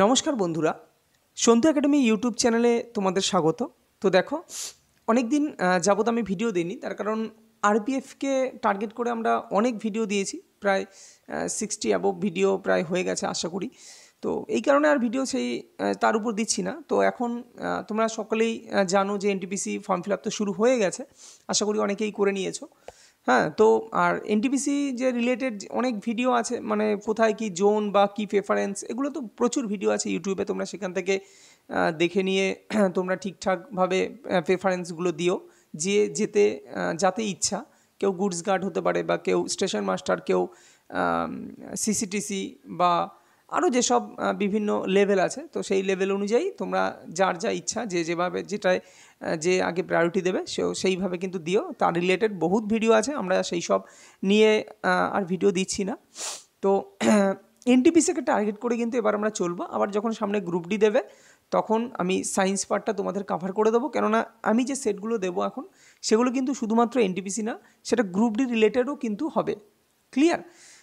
নমস্কার বন্ধুরা, Santu academy YouTube চ্যানেলে তোমাদের স্বাগত। তো দেখো, অনেক দিন যাবত আমি ভিডিও দিইনি, তার কারণ আরপিএফকে টার্গেট করে আমরা অনেক ভিডিও দিয়েছি, প্রায় 60 অ্যাবভ ভিডিও প্রায় হয়ে গেছে আশা করি। তো এই কারণে আর ভিডিও তার উপর দিচ্ছি না। তো এখন তোমরা সকলেই জানো যে এনটিপিসি ফর্ম ফিল আপ তো শুরু হয়ে গেছে, আশা করি অনেকেই করে নিয়েছো। হ্যাঁ, তো আর এনটিপিসি যে রিলেটেড অনেক ভিডিও আছে, মানে কোথায় কি জোন বা কি প্রেফারেন্স, এগুলো তো প্রচুর ভিডিও আছে ইউটিউবে, তোমরা সেখান থেকে দেখে নিয়ে তোমরা ঠিকঠাকভাবে প্রেফারেন্সগুলো দিও। যে যাতে ইচ্ছা, কেউ গুডস গার্ড হতে পারে, বা কেউ স্টেশন মাস্টার, কেউ সিসিটিসি, বা আরও যেসব বিভিন্ন লেভেল আছে, তো সেই লেভেল অনুযায়ী তোমরা যার যা ইচ্ছা, যেভাবে যেটায় যে আগে প্রায়োরিটি দেবে সেইভাবে কিন্তু দিও। তার রিলেটেড বহুত ভিডিও আছে, আমরা সেই সব নিয়ে আর ভিডিও দিচ্ছি না। তো এনটিপিসিকে টার্গেট করে কিন্তু এবার আমরা চলবো। আবার যখন সামনে গ্রুপ ডি দেবে, তখন আমি সায়েন্স পার্টটা তোমাদের কভার করে দেবো, কেননা আমি যে সেটগুলো দেবো এখন, সেগুলো কিন্তু শুধুমাত্র এনটিপিসি না, সেটা গ্রুপ ডি রিলেটেডও কিন্তু হবে। ক্লিয়ার?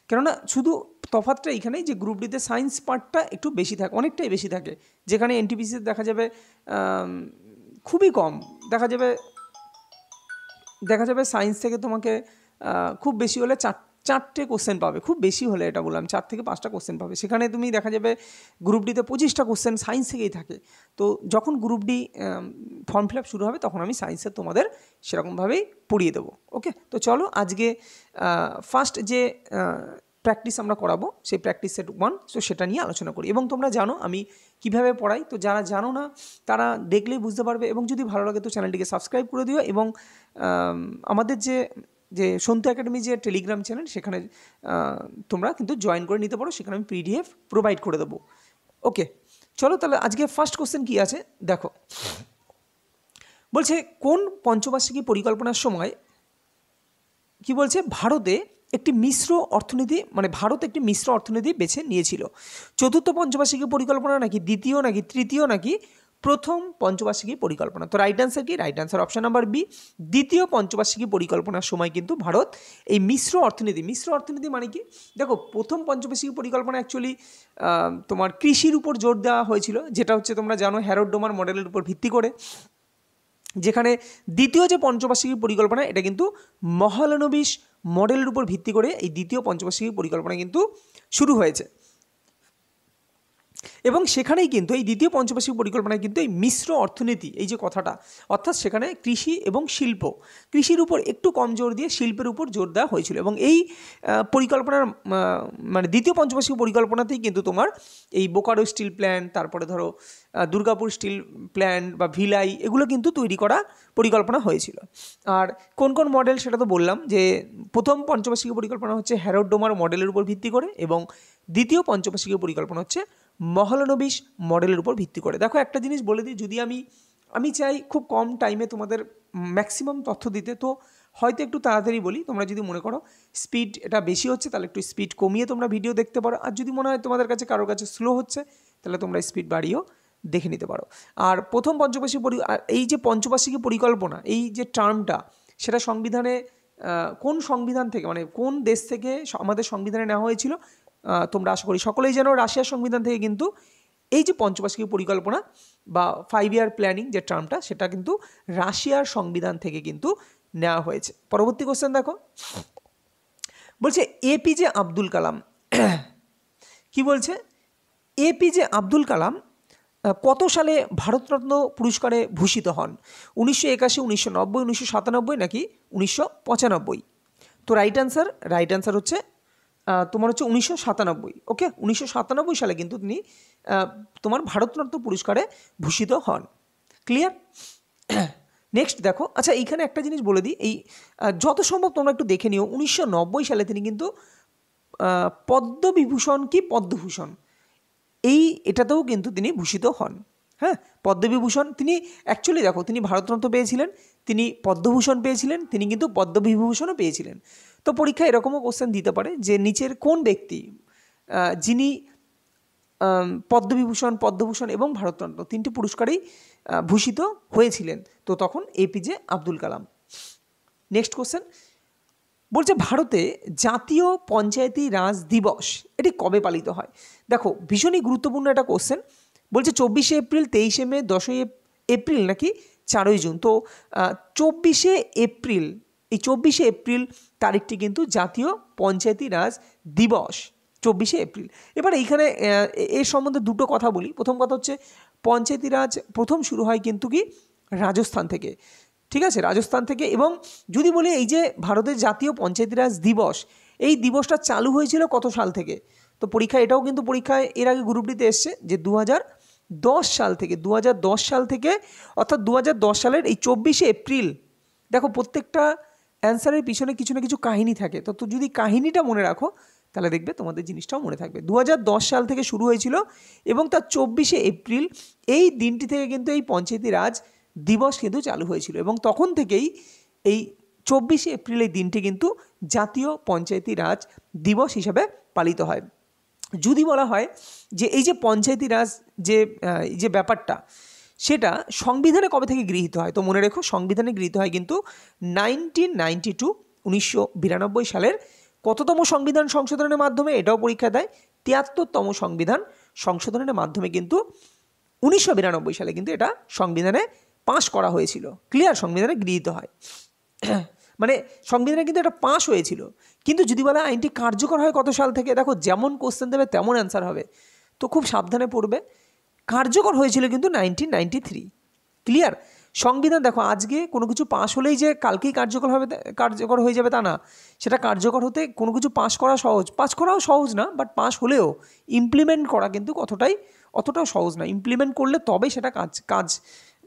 কেননা শুধু তফাৎটা এইখানেই যে গ্রুপ ডিতে সায়েন্স পার্টটা একটু বেশি থাকে, অনেকটাই বেশি থাকে, যেখানে এনটিপিসিতে দেখা যাবে খুবই কম। দেখা যাবে সায়েন্স থেকে তোমাকে খুব বেশি হলে চারটে কোশ্চেন পাবে, খুব বেশি হলে এটা বললাম 4 থেকে 5টা কোশ্চেন পাবে। সেখানে তুমি দেখা যাবে গ্রুপ ডিতে 25টা কোশ্চেন সায়েন্স থেকেই থাকে। তো যখন group D form fill up শুরু হবে, তখন আমি সায়েন্সের তোমাদের সেরকমভাবেই পড়িয়ে দেবো। ওকে, তো চলো আজকে ফার্স্ট যে প্র্যাকটিস আমরা করাবো, সেই প্র্যাকটিস সেট 1, তো সেটা নিয়ে আলোচনা করি। এবং তোমরা জানো আমি কিভাবে পড়াই, তো যারা জানো না তারা দেখলেই বুঝতে পারবে। এবং যদি ভালো লাগে তো চ্যানেলটিকে সাবস্ক্রাইব করে দিও। এবং আমাদের যে সন্তু একাডেমি যে টেলিগ্রাম চ্যানেল, সেখানে তোমরা কিন্তু জয়েন করে নিতে পারো, সেখানে আমি পিডিএফ প্রোভাইড করে দেবো। ওকে, চলো তাহলে আজকে ফার্স্ট কোশ্চেন কী আছে দেখো। বলছে কোন পঞ্চবার্ষিকী পরিকল্পনার সময় কি বলছে, ভারত একটি মিশ্র অর্থনীতি বেছে নিয়েছিল। চতুর্থ পঞ্চবার্ষিকী পরিকল্পনা নাকি দ্বিতীয়, নাকি তৃতীয়, নাকি প্রথম পঞ্চবার্ষিকী পরিকল্পনা? তো রাইট অ্যান্সার কি? Right answer option number B, দ্বিতীয় পঞ্চবার্ষিকী পরিকল্পনার সময় কিন্তু ভারত এই মিশ্র অর্থনীতি মানে কি দেখো, প্রথম পঞ্চবার্ষিকী পরিকল্পনা অ্যাকচুয়ালি তোমার কৃষির উপর জোর দেওয়া হয়েছিল, যেটা হচ্ছে তোমরা জানো হ্যারোড ডোমার মডেলের উপর ভিত্তি করে। যেখানে দ্বিতীয় যে পঞ্চবার্ষিকী পরিকল্পনা, এটা কিন্তু মহলানবিশ মডেলের উপর ভিত্তি করে এই দ্বিতীয় পঞ্চবার্ষিকী পরিকল্পনা কিন্তু শুরু হয়েছে। এবং সেখানেই কিন্তু এই দ্বিতীয় পঞ্চবার্ষিকী পরিকল্পনায় কিন্তু এই মিশ্র অর্থনীতি, এই যে কথাটা, অর্থাৎ সেখানে কৃষি এবং শিল্প, কৃষির উপর একটু কম জোর দিয়ে শিল্পের উপর জোর দেওয়া হয়েছিল। এবং এই পরিকল্পনার মানে দ্বিতীয় পঞ্চবার্ষিকী পরিকল্পনাতেই কিন্তু তোমার এই বোকারো স্টিল প্ল্যান্ট, তারপরে ধরো দুর্গাপুর স্টিল প্ল্যান্ট বা ভিলাই, এগুলো কিন্তু তৈরি করা পরিকল্পনা হয়েছিল। আর কোন কোন মডেল সেটা তো বললাম, যে প্রথম পঞ্চবার্ষিকী পরিকল্পনা হচ্ছে হ্যারোড ডোমার মডেলের উপর ভিত্তি করে, এবং দ্বিতীয় পঞ্চবার্ষিকী পরিকল্পনা হচ্ছে মহলানবিশ মডেলের উপর ভিত্তি করে। দেখো একটা জিনিস বলে দিই, যদি আমি চাই খুব কম টাইমে তোমাদের ম্যাক্সিমাম তথ্য দিতে, তো হয়তো একটু তাড়াতাড়ি বলি। তোমরা যদি মনে করো স্পিড এটা বেশি হচ্ছে, তাহলে একটু স্পিড কমিয়ে তোমরা ভিডিও দেখতে পারো। আর যদি মনে হয় তোমাদের কাছে কারোর কাছে স্লো হচ্ছে, তাহলে তোমরা স্পিড বাড়িয়েও দেখে নিতে পারো। আর প্রথম এই যে পঞ্চবার্ষিকী পরিকল্পনা, এই যে টার্মটা, সেটা সংবিধানে কোন সংবিধান থেকে, মানে কোন দেশ থেকে আমাদের সংবিধানে নেওয়া হয়েছিল? তোমরা আশা করি সকলেই জানো, রাশিয়ার সংবিধান থেকে কিন্তু এই যে পঞ্চবার্ষিকী পরিকল্পনা বা 5 ইয়ার প্ল্যানিং যে টার্মটা, সেটা কিন্তু রাশিয়ার সংবিধান থেকে কিন্তু নেওয়া হয়েছে। পরবর্তী কোশ্চেন দেখো, বলছে এপিজে আব্দুল কালাম কি বলছে, এপিজে আব্দুল কালাম কত সালে ভারতরত্ন পুরস্কারে ভূষিত হন? 1981, 1990, 1997, নাকি 1995? তো রাইট অ্যান্সার হচ্ছে তোমার হচ্ছে 1997। ওকে, 1997 সালে কিন্তু তিনি তোমার ভারতরত্ন পুরস্কারে ভূষিত হন। ক্লিয়ার? নেক্সট দেখো, আচ্ছা এইখানে একটা জিনিস বলে দিই, এই যত সম্ভব তোমরা একটু দেখে নিও, 1990 সালে তিনি কিন্তু পদ্মবিভূষণ কি পদ্মভূষণ, এটাতেও কিন্তু তিনি ভূষিত হন। হ্যাঁ, পদ্মবিভূষণ তিনি অ্যাকচুয়ালি দেখো, তিনি ভারতরত্ন পেয়েছিলেন, তিনি পদ্মভূষণ পেয়েছিলেন, তিনি কিন্তু পদ্মবিভূষণও পেয়েছিলেন। তো পরীক্ষায় এরকমও কোশ্চেন দিতে পারে যে নিচের কোন ব্যক্তি যিনি পদ্মভূষণ এবং ভারতরত্ন 3টি পুরস্কারেই ভূষিত হয়েছিলেন? তো তখন APJ Abdul Kalam. Next question, বলছে ভারতে জাতীয় পঞ্চায়েতি রাজ দিবস এটি কবে পালিত হয়? দেখো ভীষণই গুরুত্বপূর্ণ একটা কোশ্চেন। বলছে 24শে এপ্রিল, 23শে মে, 10ই এপ্রিল নাকি 4ই জুন। তো 24শে এপ্রিল, এই 24শে এপ্রিল তারিখটি কিন্তু জাতীয় পঞ্চায়েতি রাজ দিবস, 24শে এপ্রিল। এবার এইখানে এর সম্বন্ধে দুটো কথা বলি। প্রথম কথা হচ্ছে পঞ্চায়েতি রাজ প্রথম শুরু হয় কিন্তু কি রাজস্থান থেকে, ঠিক আছে, রাজস্থান থেকে। এবং যদি বলি এই যে ভারতের জাতীয় পঞ্চায়েতি রাজ দিবস, এই দিবসটা চালু হয়েছিল কত সাল থেকে? তো পরীক্ষায় এটাও কিন্তু পরীক্ষায় এর আগে গ্রুপ ডিতে এসছে যে 2010 সাল থেকে, 2010 সাল থেকে, অর্থাৎ 2010 সালের এই 24শে এপ্রিল। দেখো প্রত্যেকটা অ্যান্সারের পিছনে কিছু না কিছু কাহিনী থাকে, তো যদি কাহিনীটা মনে রাখো তাহলে দেখবে তোমাদের জিনিসটাও মনে থাকবে। 2010 সাল থেকে শুরু হয়েছিল এবং তার 24শে এপ্রিল এই দিনটি থেকে কিন্তু এই পঞ্চায়েতি রাজ দিবস কিন্তু চালু হয়েছিল এবং তখন থেকেই এই 24শে এপ্রিল এই দিনটি কিন্তু জাতীয় পঞ্চায়েতি রাজ দিবস হিসাবে পালিত হয়। যদি বলা হয় যে এই যে পঞ্চায়েতি রাজ যে ব্যাপারটা, সেটা সংবিধানে কবে থেকে গৃহীত হয়? তো মনে রেখো সংবিধানে গৃহীত হয় কিন্তু 1992, 1992 সালের কততম সংবিধান সংশোধনের মাধ্যমে? এটাও পরীক্ষা দেয়। 73তম সংবিধান সংশোধনের মাধ্যমে কিন্তু 1992 সালে কিন্তু এটা সংবিধানে পাশ করা হয়েছিল। ক্লিয়ার? সংবিধানে গৃহীত হয় মানে সংবিধানে কিন্তু এটা পাশ হয়েছিল। কিন্তু যদি বলা আইনটি কার্যকর হয় কত সাল থেকে, দেখো যেমন কোশ্চেন দেবে তেমন অ্যান্সার হবে, তো খুব সাবধানে পড়বে। কার্যকর হয়েছিল কিন্তু 1993। ক্লিয়ার? সংবিধান দেখো আজকে কোনো কিছু পাশ হলেই যে কালকেই কার্যকর হয়ে যাবে তা না। সেটা কার্যকর হতে কোনো কিছু পাশ করা সহজ, পাশ করাও সহজ না, বাট পাশ হলেও ইমপ্লিমেন্ট করা কিন্তু অতটাও সহজ না। ইমপ্লিমেন্ট করলে তবে সেটা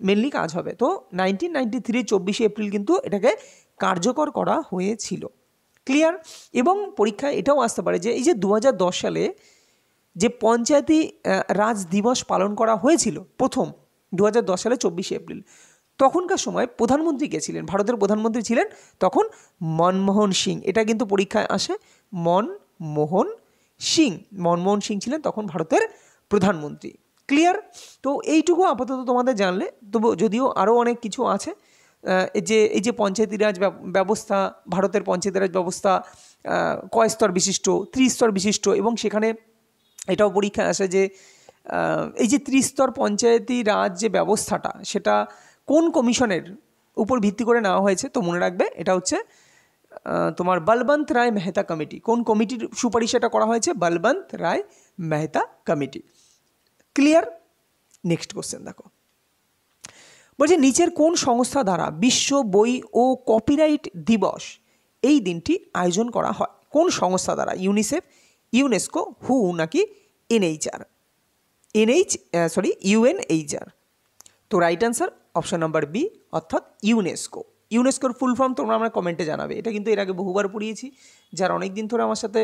মেনলি কাজ হবে। তো 1993 24শে এপ্রিল কিন্তু এটাকে কার্যকর করা হয়েছিল। ক্লিয়ার? এবং পরীক্ষায় এটাও আসতে পারে যে এই যে 2010 সালে যে পঞ্চায়েতি রাজ দিবস পালন করা হয়েছিল প্রথম 2010 সালে 24শে এপ্রিল, তখনকার সময় প্রধানমন্ত্রী কে ছিলেন? ভারতের প্রধানমন্ত্রী ছিলেন তখন মনমোহন সিং। এটা কিন্তু পরীক্ষায় আসে, মনমোহন সিং ছিলেন তখন ভারতের প্রধানমন্ত্রী। ক্লিয়ার? তো এইটুকু আপাতত তোমাদের জানলে, তবু যদিও আরও অনেক কিছু আছে। এই যে পঞ্চায়েতি রাজ ব্যবস্থা, ভারতের পঞ্চায়েতি রাজ ব্যবস্থা কয় স্তর বিশিষ্ট? 3 স্তর বিশিষ্ট। এবং সেখানে এটাও পরীক্ষায় আসে যে এই যে 3 স্তর পঞ্চায়েতি রাজ যে ব্যবস্থাটা, সেটা কোন কমিশনের উপর ভিত্তি করে নেওয়া হয়েছে? তো মনে রাখবে এটা হচ্ছে তোমার বলবন্ত রায় মেহতা কমিটি। কোন কমিটির সুপারিশ এটা করা হয়েছে? Balwant Rai Mehta committee. Clear? Next question দেখো, বলছে নিচের কোন সংস্থা দ্বারা বিশ্ব বই ও কপিরাইট দিবস এই দিনটি আয়োজন করা হয়? কোন সংস্থা দ্বারা? ইউনিসেফ, ইউনেস্কো, হু নাকি ইউএনএইচআর? তো right answer option number B, অর্থাৎ ইউনেস্কো। ইউনেস্কোর ফুল ফর্ম তোমরা আমার কমেন্টে জানাবে। এটা কিন্তু এর আগে বহুবার পড়িয়েছি, যারা অনেক দিন ধরে আমার সাথে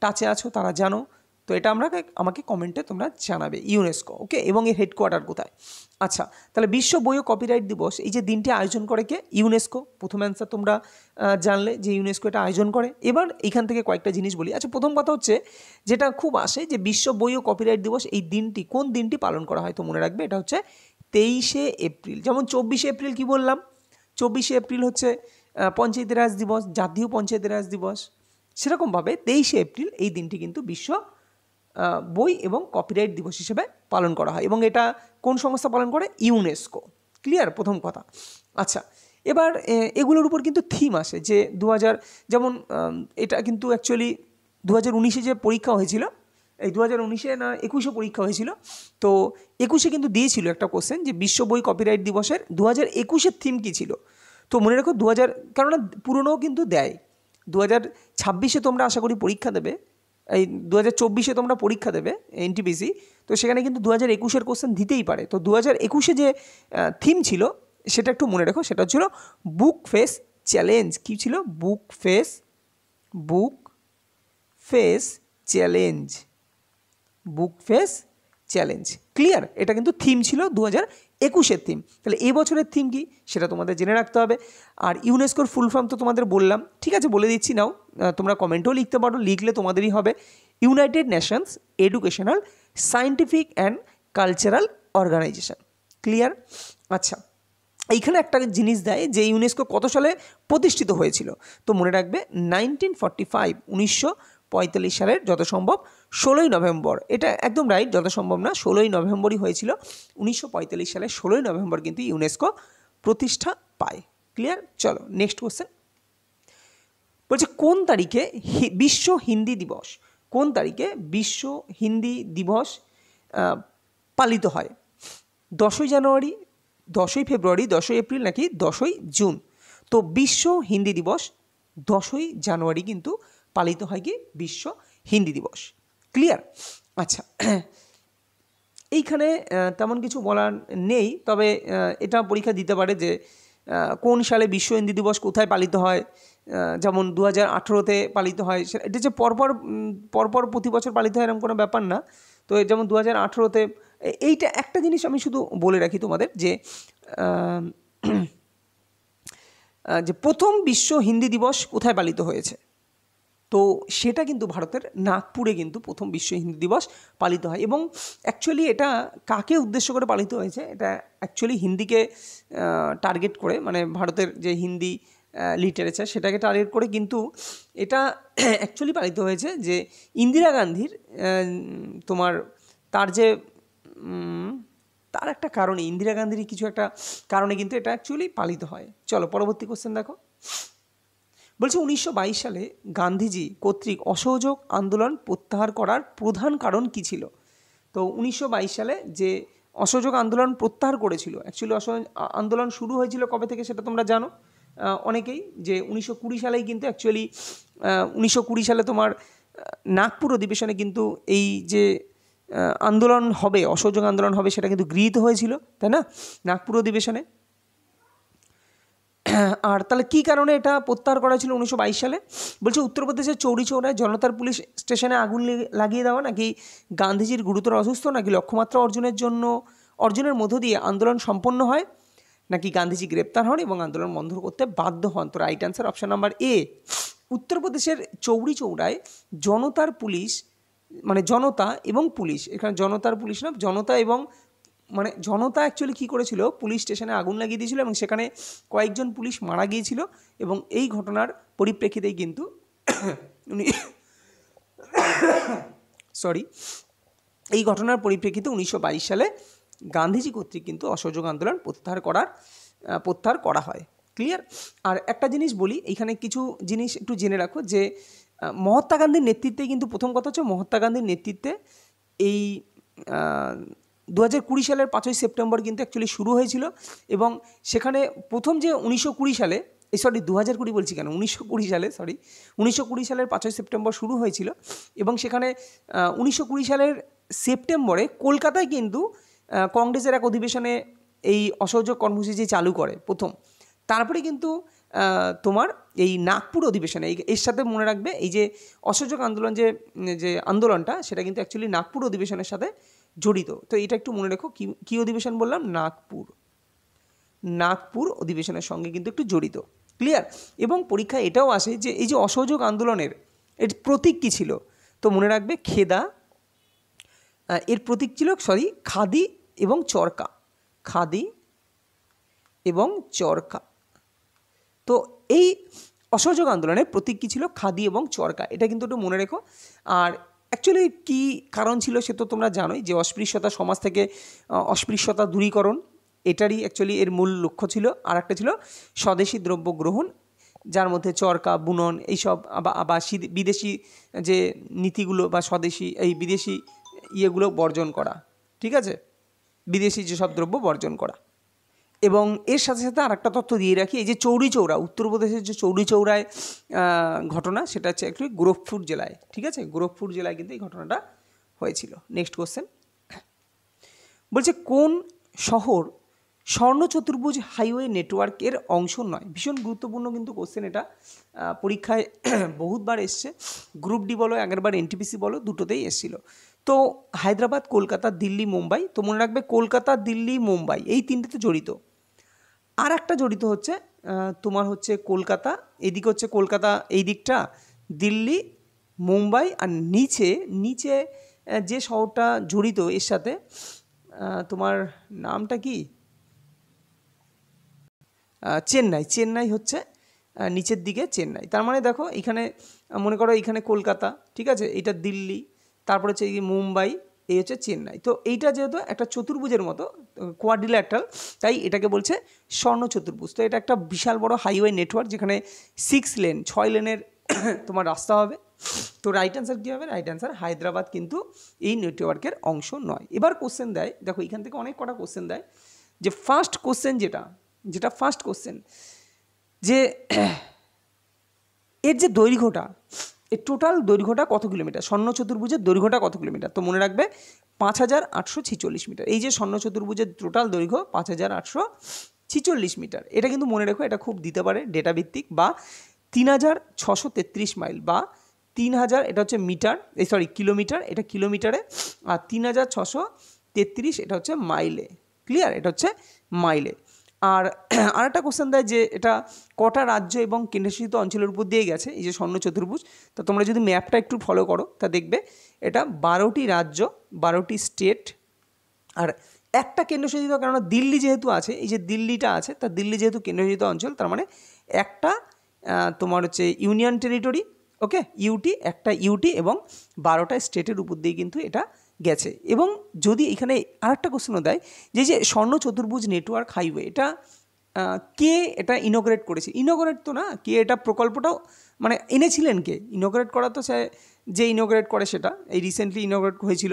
টাচে আছো তারা জানো। তো এটা আমাকে কমেন্টে তোমরা জানাবে ইউনেস্কো। ওকে? এবং এর হেডকোয়ার্টার কোথায়? আচ্ছা, তাহলে বিশ্ব বই ও কপিরাইট দিবস এই যে দিনটি আয়োজন করে কে? ইউনেস্কো। প্রথম অ্যান্সার তোমরা জানলে যে ইউনেস্কো এটা আয়োজন করে। এবার এখান থেকে কয়েকটা জিনিস বলি। আচ্ছা, প্রথম কথা হচ্ছে যেটা খুব আসে যে বিশ্ব বই ও কপিরাইট দিবস এই দিনটি, কোন দিনটি পালন করা হয়? তো মনে রাখবে এটা হচ্ছে 23শে এপ্রিল। যেমন 24শে এপ্রিল কি বললাম? 24শে এপ্রিল হচ্ছে পঞ্চায়েতি রাজ দিবস, জাতীয় পঞ্চায়েতি রাজ দিবস। সেরকমভাবে 23শে এপ্রিল এই দিনটি কিন্তু বিশ্ব বই এবং কপিরাইট দিবস হিসেবে পালন করা হয়। এবং এটা কোন সংস্থা পালন করে? ইউনেস্কো। ক্লিয়ার? প্রথম কথা। আচ্ছা, এবার এগুলোর উপর কিন্তু থিম আসে যে 2000, যেমন এটা কিন্তু অ্যাকচুয়ালি 2019-এ যে পরীক্ষা হয়েছিল, এই 2019-এ না 21-এ পরীক্ষা হয়েছিল, তো 21-এ কিন্তু দিয়েছিল একটা কোশ্চেন যে বিশ্ব বই কপিরাইট দিবসের 2021-এর থিম কী ছিল? তো মনে রাখো কেননা পুরনোও কিন্তু দেয়। 2026-এ তোমরা আশা করি পরীক্ষা দেবে, এই 2024-এ তোমরা পরীক্ষা দেবে এনটিপিসি, তো সেখানে কিন্তু 2021-এর কোশ্চেন দিতেই পারে। তো 2021-এ যে থিম ছিল সেটা একটু মনে রেখো, সেটা ছিল বুক ফেস চ্যালেঞ্জ। কী ছিল? Book face challenge. ক্লিয়ার? এটা কিন্তু থিম ছিল 2021-এর থিম। তাহলে এই বছরের থিম কি সেটা তোমাদের জেনে রাখতে হবে। আর ইউনেস্কোর ফুল ফর্ম তো তোমাদের বললাম, ঠিক আছে, বলে দিচ্ছি। নাও তোমরা কমেন্টেও লিখতে পারো, লিখলে তোমাদেরই হবে United Nations Educational, Scientific and Cultural Organization. Clear? আচ্ছা, এইখানে একটা জিনিস দেয় যে ইউনেস্কো কত সালে প্রতিষ্ঠিত হয়েছিল। তো মনে রাখবে 1945, 1945 সালের যত সম্ভব 16ই নভেম্বর। এটা একদম রাইট, যত সম্ভব না, 16ই নভেম্বরই হয়েছিল। 1945 সালের 16ই নভেম্বর কিন্তু ইউনেস্কো প্রতিষ্ঠা পায়। ক্লিয়ার? চলো নেক্সট কোশ্চেন। বলছে কোন তারিখে বিশ্ব হিন্দি দিবস, কোন তারিখে বিশ্ব হিন্দি দিবস পালিত হয়? 10ই জানুয়ারি, 10ই ফেব্রুয়ারি, 10ই এপ্রিল নাকি 10ই জুন? তো বিশ্ব হিন্দি দিবস 10ই জানুয়ারি কিন্তু পালিত হয় কি বিশ্ব হিন্দি দিবস। ক্লিয়ার? আচ্ছা, এইখানে তেমন কিছু বলার নেই, তবে এটা পরীক্ষা দিতে পারে যে কোন সালে বিশ্ব হিন্দি দিবস কোথায় পালিত হয়। যেমন 2018-তে পালিত হয়, এটা যে পরপর প্রতি বছর পালিত হয় এরকম কোনো ব্যাপার না। তো যেমন 2018-তে, এইটা একটা জিনিস আমি শুধু বলে রাখি তোমাদের যে যে প্রথম বিশ্ব হিন্দি দিবস কোথায় পালিত হয়েছে, তো সেটা কিন্তু ভারতের নাগপুরে কিন্তু প্রথম বিশ্ব হিন্দি দিবস পালিত হয়। এবং অ্যাকচুয়ালি এটা কাকে উদ্দেশ্য করে পালিত হয়েছে, এটা অ্যাকচুয়ালি হিন্দিকে টার্গেট করে, মানে ভারতের যে হিন্দি লিটারেচার সেটাকে টার্গেট করে কিন্তু এটা অ্যাকচুয়ালি পালিত হয়েছে যে ইন্দিরা গান্ধীর তোমার তার একটা কারণে, ইন্দিরা গান্ধীর কিছু একটা কারণে কিন্তু এটা অ্যাকচুয়ালি পালিত হয়। চলো পরবর্তী কোশ্চেন দেখো। বলছে 1922 সালে গান্ধীজি কর্তৃক অসহযোগ আন্দোলন প্রত্যাহার করার প্রধান কারণ কী ছিল? তো 1922 সালে যে অসহযোগ আন্দোলন প্রত্যাহার করেছিল, অ্যাকচুয়ালি আন্দোলন শুরু হয়েছিল কবে থেকে সেটা তোমরা জানো অনেকেই, যে 1920 সালেই কিন্তু অ্যাকচুয়ালি 1920 সালে তোমার নাগপুর অধিবেশনে কিন্তু এই যে আন্দোলন হবে, অসহযোগ আন্দোলন হবে, সেটা কিন্তু গৃহীত হয়েছিল, তাই না, নাগপুর অধিবেশনে। আর তাহলে কী কারণে এটা প্রত্যাহার করা ছিল 1922 সালে? বলছে উত্তরপ্রদেশের চৌরি চৌরায় জনতার পুলিশ স্টেশনে আগুন লাগিয়ে দেওয়া, নাকি গান্ধীজির গুরুতর অসুস্থ, নাকি লক্ষ্যমাত্রা অর্জনের মধ্য দিয়ে আন্দোলন সম্পন্ন হয়, নাকি গান্ধীজি গ্রেপ্তার হন এবং আন্দোলন বন্ধ করতে বাধ্য হন? তো রাইট অ্যান্সার অপশান নাম্বার এ, উত্তরপ্রদেশের চৌরি চৌরায় জনতার পুলিশ, মানে জনতা এবং পুলিশ, এখানে জনতার পুলিশ না, জনতা এবং মানে জনতা অ্যাকচুয়ালি কী করেছিল, পুলিশ স্টেশনে আগুন লাগিয়ে দিয়েছিল এবং সেখানে কয়েকজন পুলিশ মারা গিয়েছিল। এবং এই ঘটনার পরিপ্রেক্ষিতেই কিন্তু এই ঘটনার পরিপ্রেক্ষিতে 1922 সালে গান্ধীজি কর্তৃক কিন্তু অসহযোগ আন্দোলন প্রত্যাহার করা হয়। ক্লিয়ার? আর একটা জিনিস বলি, এইখানে কিছু জিনিস একটু জেনে রাখো যে মহাত্মা গান্ধীর নেতৃত্বে কিন্তু, প্রথম কথা হচ্ছে মহাত্মা গান্ধীর নেতৃত্বে এই 2020 সালের 5ই সেপ্টেম্বর কিন্তু অ্যাকচুয়ালি শুরু হয়েছিল। এবং সেখানে প্রথম যে 1920 সালে, 2020 বলছি কেন, 1920 সালে 1920 সালের 5ই সেপ্টেম্বর শুরু হয়েছিল। এবং সেখানে 1920 সালের সেপ্টেম্বরে কলকাতায় কিন্তু কংগ্রেসের এক অধিবেশনে এই অসহযোগ কর্মসূচি চালু করে প্রথম। তারপরে কিন্তু তোমার এই নাগপুর অধিবেশনে, এর সাথে মনে রাখবে এই যে অসহযোগ আন্দোলন যে আন্দোলনটা, সেটা কিন্তু অ্যাকচুয়ালি নাগপুর অধিবেশনের সাথে জড়িত। তো এটা একটু মনে রেখো, কী অধিবেশন বললাম, নাগপুর অধিবেশনের সঙ্গে কিন্তু একটু জড়িত। ক্লিয়ার? এবং পরীক্ষায় এটাও আসে যে এই যে অসহযোগ আন্দোলনের এর প্রতীক কী ছিল, তো মনে রাখবে খেদা, এর প্রতীক ছিল খাদি এবং চরকা, খাদি এবং চরকা। তো এই অসহযোগ আন্দোলনের প্রতীক কী ছিল, খাদি এবং চরকা, এটা কিন্তু একটু মনে রেখো। আর অ্যাকচুয়ালি কী কারণ ছিল সে তো তোমরা জানোই, যে অস্পৃশ্যতা, সমাজ থেকে অস্পৃশ্যতা দূরীকরণ, এটারই অ্যাকচুয়ালি এর মূল লক্ষ্য ছিল। আর একটা ছিল স্বদেশি দ্রব্য গ্রহণ, যার মধ্যে চরকা, বুনন, এইসব বা বিদেশি যে নীতিগুলো বা স্বদেশি এই বিদেশি ইয়েগুলো বর্জন করা, ঠিক আছে, বিদেশি যেসব দ্রব্য বর্জন করা। এবং এর সাথে সাথে আর একটা তথ্য দিয়ে রাখি, এই যে চৌরি চৌরা, উত্তরপ্রদেশের যে চৌরি চৌরায় ঘটনা, সেটা হচ্ছে অ্যাকচুয়ালি গোরখপুর জেলায়, ঠিক আছে, গোরখপুর জেলায় কিন্তু এই ঘটনাটা হয়েছিল। Next question. বলছে কোন শহর স্বর্ণ চতুর্ভুজ হাইওয়ে নেটওয়ার্কের অংশ নয়? ভীষণ গুরুত্বপূর্ণ কিন্তু কোশ্চেন এটা, পরীক্ষায় বহুতবার এসছে, গ্রুপ ডি বলো, একবার এনটিপিসি বলো, দুটোতেই এসেছিল। তো হায়দ্রাবাদ, কলকাতা, দিল্লি, মুম্বাই, তো মনে রাখবে কলকাতা, দিল্লি, মুম্বাই এই তিনটেতে জড়িত। আর একটা জড়িত হচ্ছে তোমার হচ্ছে কলকাতা, এদিকে হচ্ছে কলকাতা এই দিকটা, দিল্লি, মুম্বাই, আর নিচে যে শহরটা জড়িত এর সাথে, তোমার নামটা কি, চেন্নাই, চেন্নাই হচ্ছে নিচের দিকে চেন্নাই। তার মানে দেখো এখানে মনে করো এখানে কলকাতা, ঠিক আছে, এটা দিল্লি, তারপরে হচ্ছে এই মুম্বাই, এই হচ্ছে চেন্নাই। তো এইটা যেহেতু একটা চতুর্ভুজের মতো কোয়াড্রিল্যাটারাল, তাই এটাকে বলছে স্বর্ণ চতুর্ভুজ। তো এটা একটা বিশাল বড় হাইওয়ে নেটওয়ার্ক, যেখানে 6 লেন 6 লেনের তোমার রাস্তা হবে। তো রাইট অ্যান্সার কী হবে? রাইট অ্যান্সার হায়দ্রাবাদ কিন্তু এই নেটওয়ার্কের অংশ নয়। এবার কোশ্চেন দেয়, দেখো এখান থেকে অনেক কটা কোশ্চেন দেয়, যে ফার্স্ট কোশ্চেন যেটা ফার্স্ট কোশ্চেন, যে এর যে দৈর্ঘ্যটা, এর টোটাল দৈর্ঘ্যটা কত কিলোমিটার, স্বর্ণ চতুর্ভুজের দৈর্ঘ্যটা কত কিলোমিটার? তো মনে রাখবে 5846 মিটার। এই যে স্বর্ণ চতুর্ভুজের টোটাল দৈর্ঘ্য 5846 মিটার। এটা কিন্তু মনে রেখো, এটা খুব দিতে পারে ডেটা ভিত্তিক, বা 3633 মাইল, বা 3000, এটা হচ্ছে মিটার, কিলোমিটার, এটা কিলোমিটারে, আর 3633 এটা হচ্ছে মাইলে। ক্লিয়ার? এটা হচ্ছে মাইলে। আর আরেকটা কোশ্চেন দেয় যে এটা কটা রাজ্য এবং কেন্দ্রশাসিত অঞ্চলের উপর দিয়ে গেছে, এই যে স্বর্ণ চতুর্ভুজ। তো তোমরা যদি ম্যাপটা একটু ফলো করো তা দেখবে এটা 12টি রাজ্য, 12টি স্টেট, আর একটা কেন্দ্রশাসিত, কেননা দিল্লি যেহেতু আছে, এই যে দিল্লিটা আছে, তা দিল্লি যেহেতু কেন্দ্রশাসিত অঞ্চল, তার মানে একটা তোমার হচ্ছে ইউনিয়ন টেরিটরি, ওকে, ইউটি, একটা ইউটি, এবং 12টা স্টেটের উপর দিয়ে কিন্তু এটা গেছে। এবং যদি এখানে আরেকটা কোশ্চেনও দেয় যে যে স্বর্ণ চতুর্ভুজ নেটওয়ার্ক হাইওয়ে, এটা কে এটা ইনোগ্রেট করেছে? ইনোগ্রেট তো না, কে এটা প্রকল্পটাও মানে এনেছিলেন কে? ইনোগ্রেট করা তো সে যে ইনোগ্রেট করে সেটা এই রিসেন্টলি ইনোগ্রেট হয়েছিল,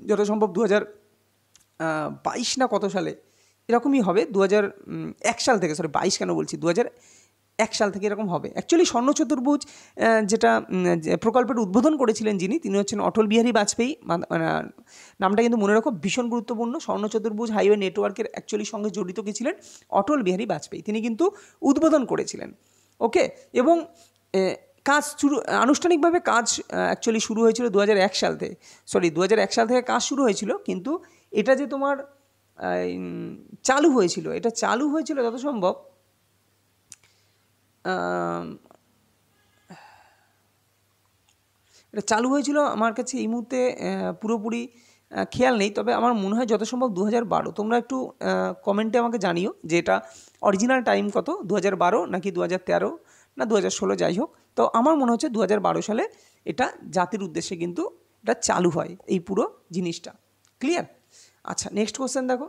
যত সম্ভব 2022 না কত সালে এরকমই হবে, 2001 সাল থেকে, 22 কেন বলছি, 2001 সাল থেকে এরকম হবে। অ্যাকচুয়ালি স্বর্ণ চতুর্ভুজ যেটা প্রকল্পের উদ্বোধন করেছিলেন যিনি, তিনি হচ্ছেন অটল বিহারী বাজপেয়ী। নামটা কিন্তু মনে রাখো, ভীষণ গুরুত্বপূর্ণ। স্বর্ণ চতুর্ভুজ হাইওয়ে নেটওয়ার্কের অ্যাকচুয়ালি সঙ্গে জড়িত কে ছিলেন? অটল বিহারী বাজপেয়ী, তিনি কিন্তু উদ্বোধন করেছিলেন। ওকে, এবং কাজ আনুষ্ঠানিকভাবে কাজ অ্যাকচুয়ালি শুরু হয়েছিল 2001 সাল থেকে, 2001 সাল থেকে কাজ শুরু হয়েছিল, কিন্তু এটা যে তোমার চালু হয়েছিল, এটা চালু হয়েছিল যত সম্ভব এটা চালু হয়েছিল, আমার কাছে এই মুহূর্তে পুরোপুরি খেয়াল নেই, তবে আমার মনে হয় যত সম্ভব 2012। তোমরা একটু কমেন্টে আমাকে জানিও যে এটা অরিজিনাল টাইম কত, 2012 নাকি 2013 না 2016, যাই হোক। তো আমার মনে হচ্ছে 2012 সালে এটা জাতির উদ্দেশ্যে কিন্তু এটা চালু হয়, এই পুরো জিনিসটা। ক্লিয়ার? আচ্ছা, নেক্সট কোশ্চেন দেখো।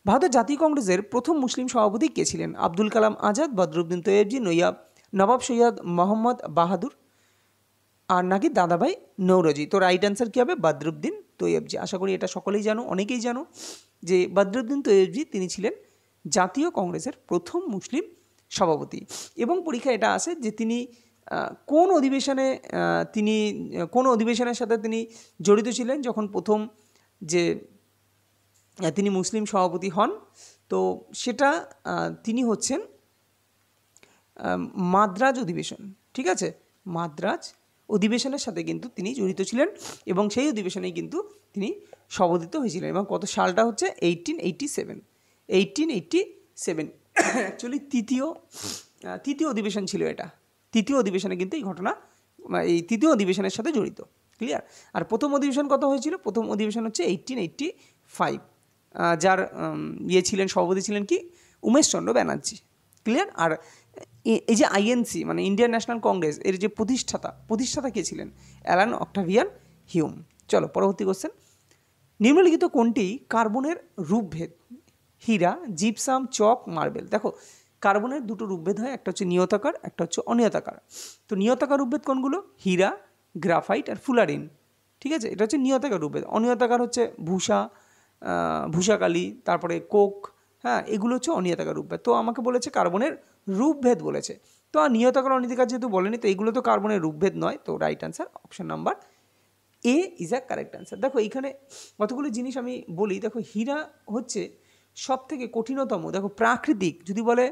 ভারতের জাতীয় কংগ্রেসের প্রথম মুসলিম সভাপতি কে ছিলেন? আব্দুল কালাম আজাদ, বদরুদ্দিন তৈয়বজি, নবাব সৈয়দ মোহাম্মদ বাহাদুর, আর নাকি দাদাভাই নৌরোজি? তো রাইট অ্যান্সার কী হবে? বদরুদ্দিন তৈয়বজি। আশা করি এটা সকলেই জানো, অনেকেই জানো যে বদরুদ্দিন তৈয়বজি তিনি ছিলেন জাতীয় কংগ্রেসের প্রথম মুসলিম সভাপতি। এবং পরীক্ষা এটা আসে যে তিনি কোন অধিবেশনের সাথে তিনি জড়িত ছিলেন যখন প্রথম যে তিনি মুসলিম সভাপতি হন। তো সেটা তিনি হচ্ছেন মাদ্রাজ অধিবেশন, ঠিক আছে, মাদ্রাজ অধিবেশনের সাথে কিন্তু তিনি জড়িত ছিলেন, এবং সেই অধিবেশনেই কিন্তু তিনি সভাপতিত্ব হয়েছিলেন। এবং কত সালটা হচ্ছে 1887। অ্যাকচুয়ালি তৃতীয় অধিবেশন ছিল এটা, তৃতীয় অধিবেশনে কিন্তু এই ঘটনা, এই তৃতীয় অধিবেশনের সাথে জড়িত। ক্লিয়ার? আর প্রথম অধিবেশন কত হয়েছিল? প্রথম অধিবেশন হচ্ছে 1885, যার সভাপতি ছিলেন কি? উমেশচন্দ্র ব্যানার্জি। ক্লিয়ার? আর এই যে আইএনসি মানে ইন্ডিয়ান ন্যাশনাল কংগ্রেস, এর যে প্রতিষ্ঠাতা কে ছিলেন? Alan Octavian Hume. চলো পরবর্তী কোশ্চেন। নিম্নলিখিত কোনটি কার্বনের রূপভেদ? হীরা, জিপসাম, চক, মার্বেল। দেখো কার্বনের দুটো রূপভেদ হয়, একটা হচ্ছে নিয়তাকার, একটা হচ্ছে অনিয়তাকার। তো নিয়তাকার রূপভেদ কোনগুলো? হীরা, গ্রাফাইট আর ফুলারিন। ঠিক আছে, এটা হচ্ছে নিয়তাকার রূপভেদ। অনিয়তাকার হচ্ছে ভূষাকালি, তারপরে কোক, হ্যাঁ, এগুলো হচ্ছে অনিয়তাকার রূপভেদ। তো আমাকে বলেছে কার্বনের রূপভেদ বলেছে, তো আর নিয়তাকার অনিয়তাকার যেহেতু বলেনি, তো এগুলো তো কার্বনের রূপভেদ নয়। তো right answer option number A is a correct answer. দেখো এইখানে কতগুলো জিনিস আমি বলি। দেখো হীরা হচ্ছে সব থেকে কঠিনতম, দেখো প্রাকৃতিক যদি বলে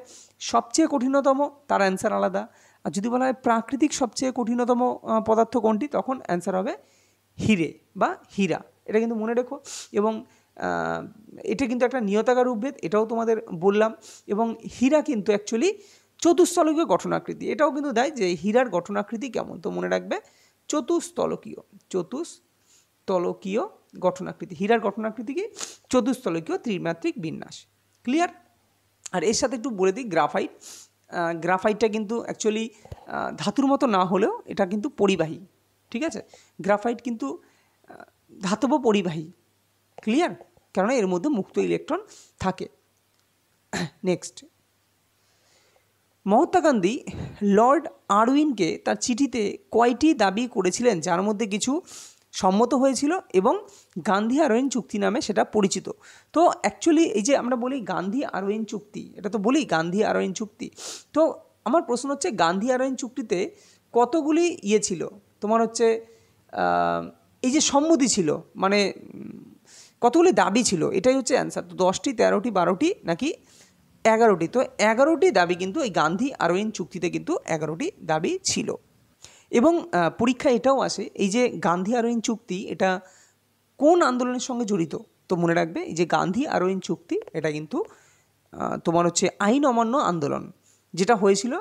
সবচেয়ে কঠিনতম, তার অ্যান্সার আলাদা। আর যদি বলা হয় প্রাকৃতিক সবচেয়ে কঠিনতম পদার্থ কোনটি, তখন অ্যান্সার হবে হিরে বা হীরা। এটা কিন্তু মনে রেখো। এবং এটা কিন্তু একটা নিয়তাকার রূপভেদ, এটাও তোমাদের বললাম। এবং হীরা কিন্তু অ্যাকচুয়ালি চতুস্তলকীয় গঠনাকৃতি, এটাও কিন্তু দেয় যে হীরার গঠনাকৃতি কেমন। তো মনে রাখবে চতুস্তলকীয় গঠনাকৃতি। হীরার গঠনাকৃতি কি? চতুস্তলকীয় ত্রিমাত্রিক বিন্যাস। ক্লিয়ার? আর এর সাথে একটু বলে দিই গ্রাফাইট, গ্রাফাইটটা কিন্তু অ্যাকচুয়ালি ধাতুর মতো না হলেও এটা কিন্তু পরিবাহী, ঠিক আছে। গ্রাফাইট কিন্তু ধাতব পরিবাহী, ক্লিয়ার, কেননা এর মধ্যে মুক্ত ইলেকট্রন থাকে। নেক্সট, মহাত্মা গান্ধী লর্ড আরউইনকে তার চিঠিতে কয়টি দাবি করেছিলেন যার মধ্যে কিছু সম্মত হয়েছিল এবং গান্ধী আরউইন চুক্তি নামে সেটা পরিচিত? তো অ্যাকচুয়ালি এই যে আমরা বলি গান্ধী আরউইন চুক্তি, এটা তো বলি গান্ধী আরউইন চুক্তি, তো আমার প্রশ্ন হচ্ছে গান্ধী আরউইন চুক্তিতে কতগুলি ছিল তোমার হচ্ছে এই যে সম্মতি ছিল, মানে কতগুলি দাবি ছিল, এটাই হচ্ছে অ্যান্সার। তো 10টি, 13টি, 12টি নাকি 11টি? তো 11টি দাবি কিন্তু এই গান্ধী আরউইন চুক্তিতে কিন্তু 11টি দাবি ছিল। এবং পরীক্ষা এটাও আসে, এই যে গান্ধী আরউইন চুক্তি এটা কোন আন্দোলনের সঙ্গে জড়িত? তো মনে রাখবে এই যে গান্ধী আরউইন চুক্তি এটা কিন্তু তোমার হচ্ছে আইন অমান্য আন্দোলন, যেটা হয়েছিল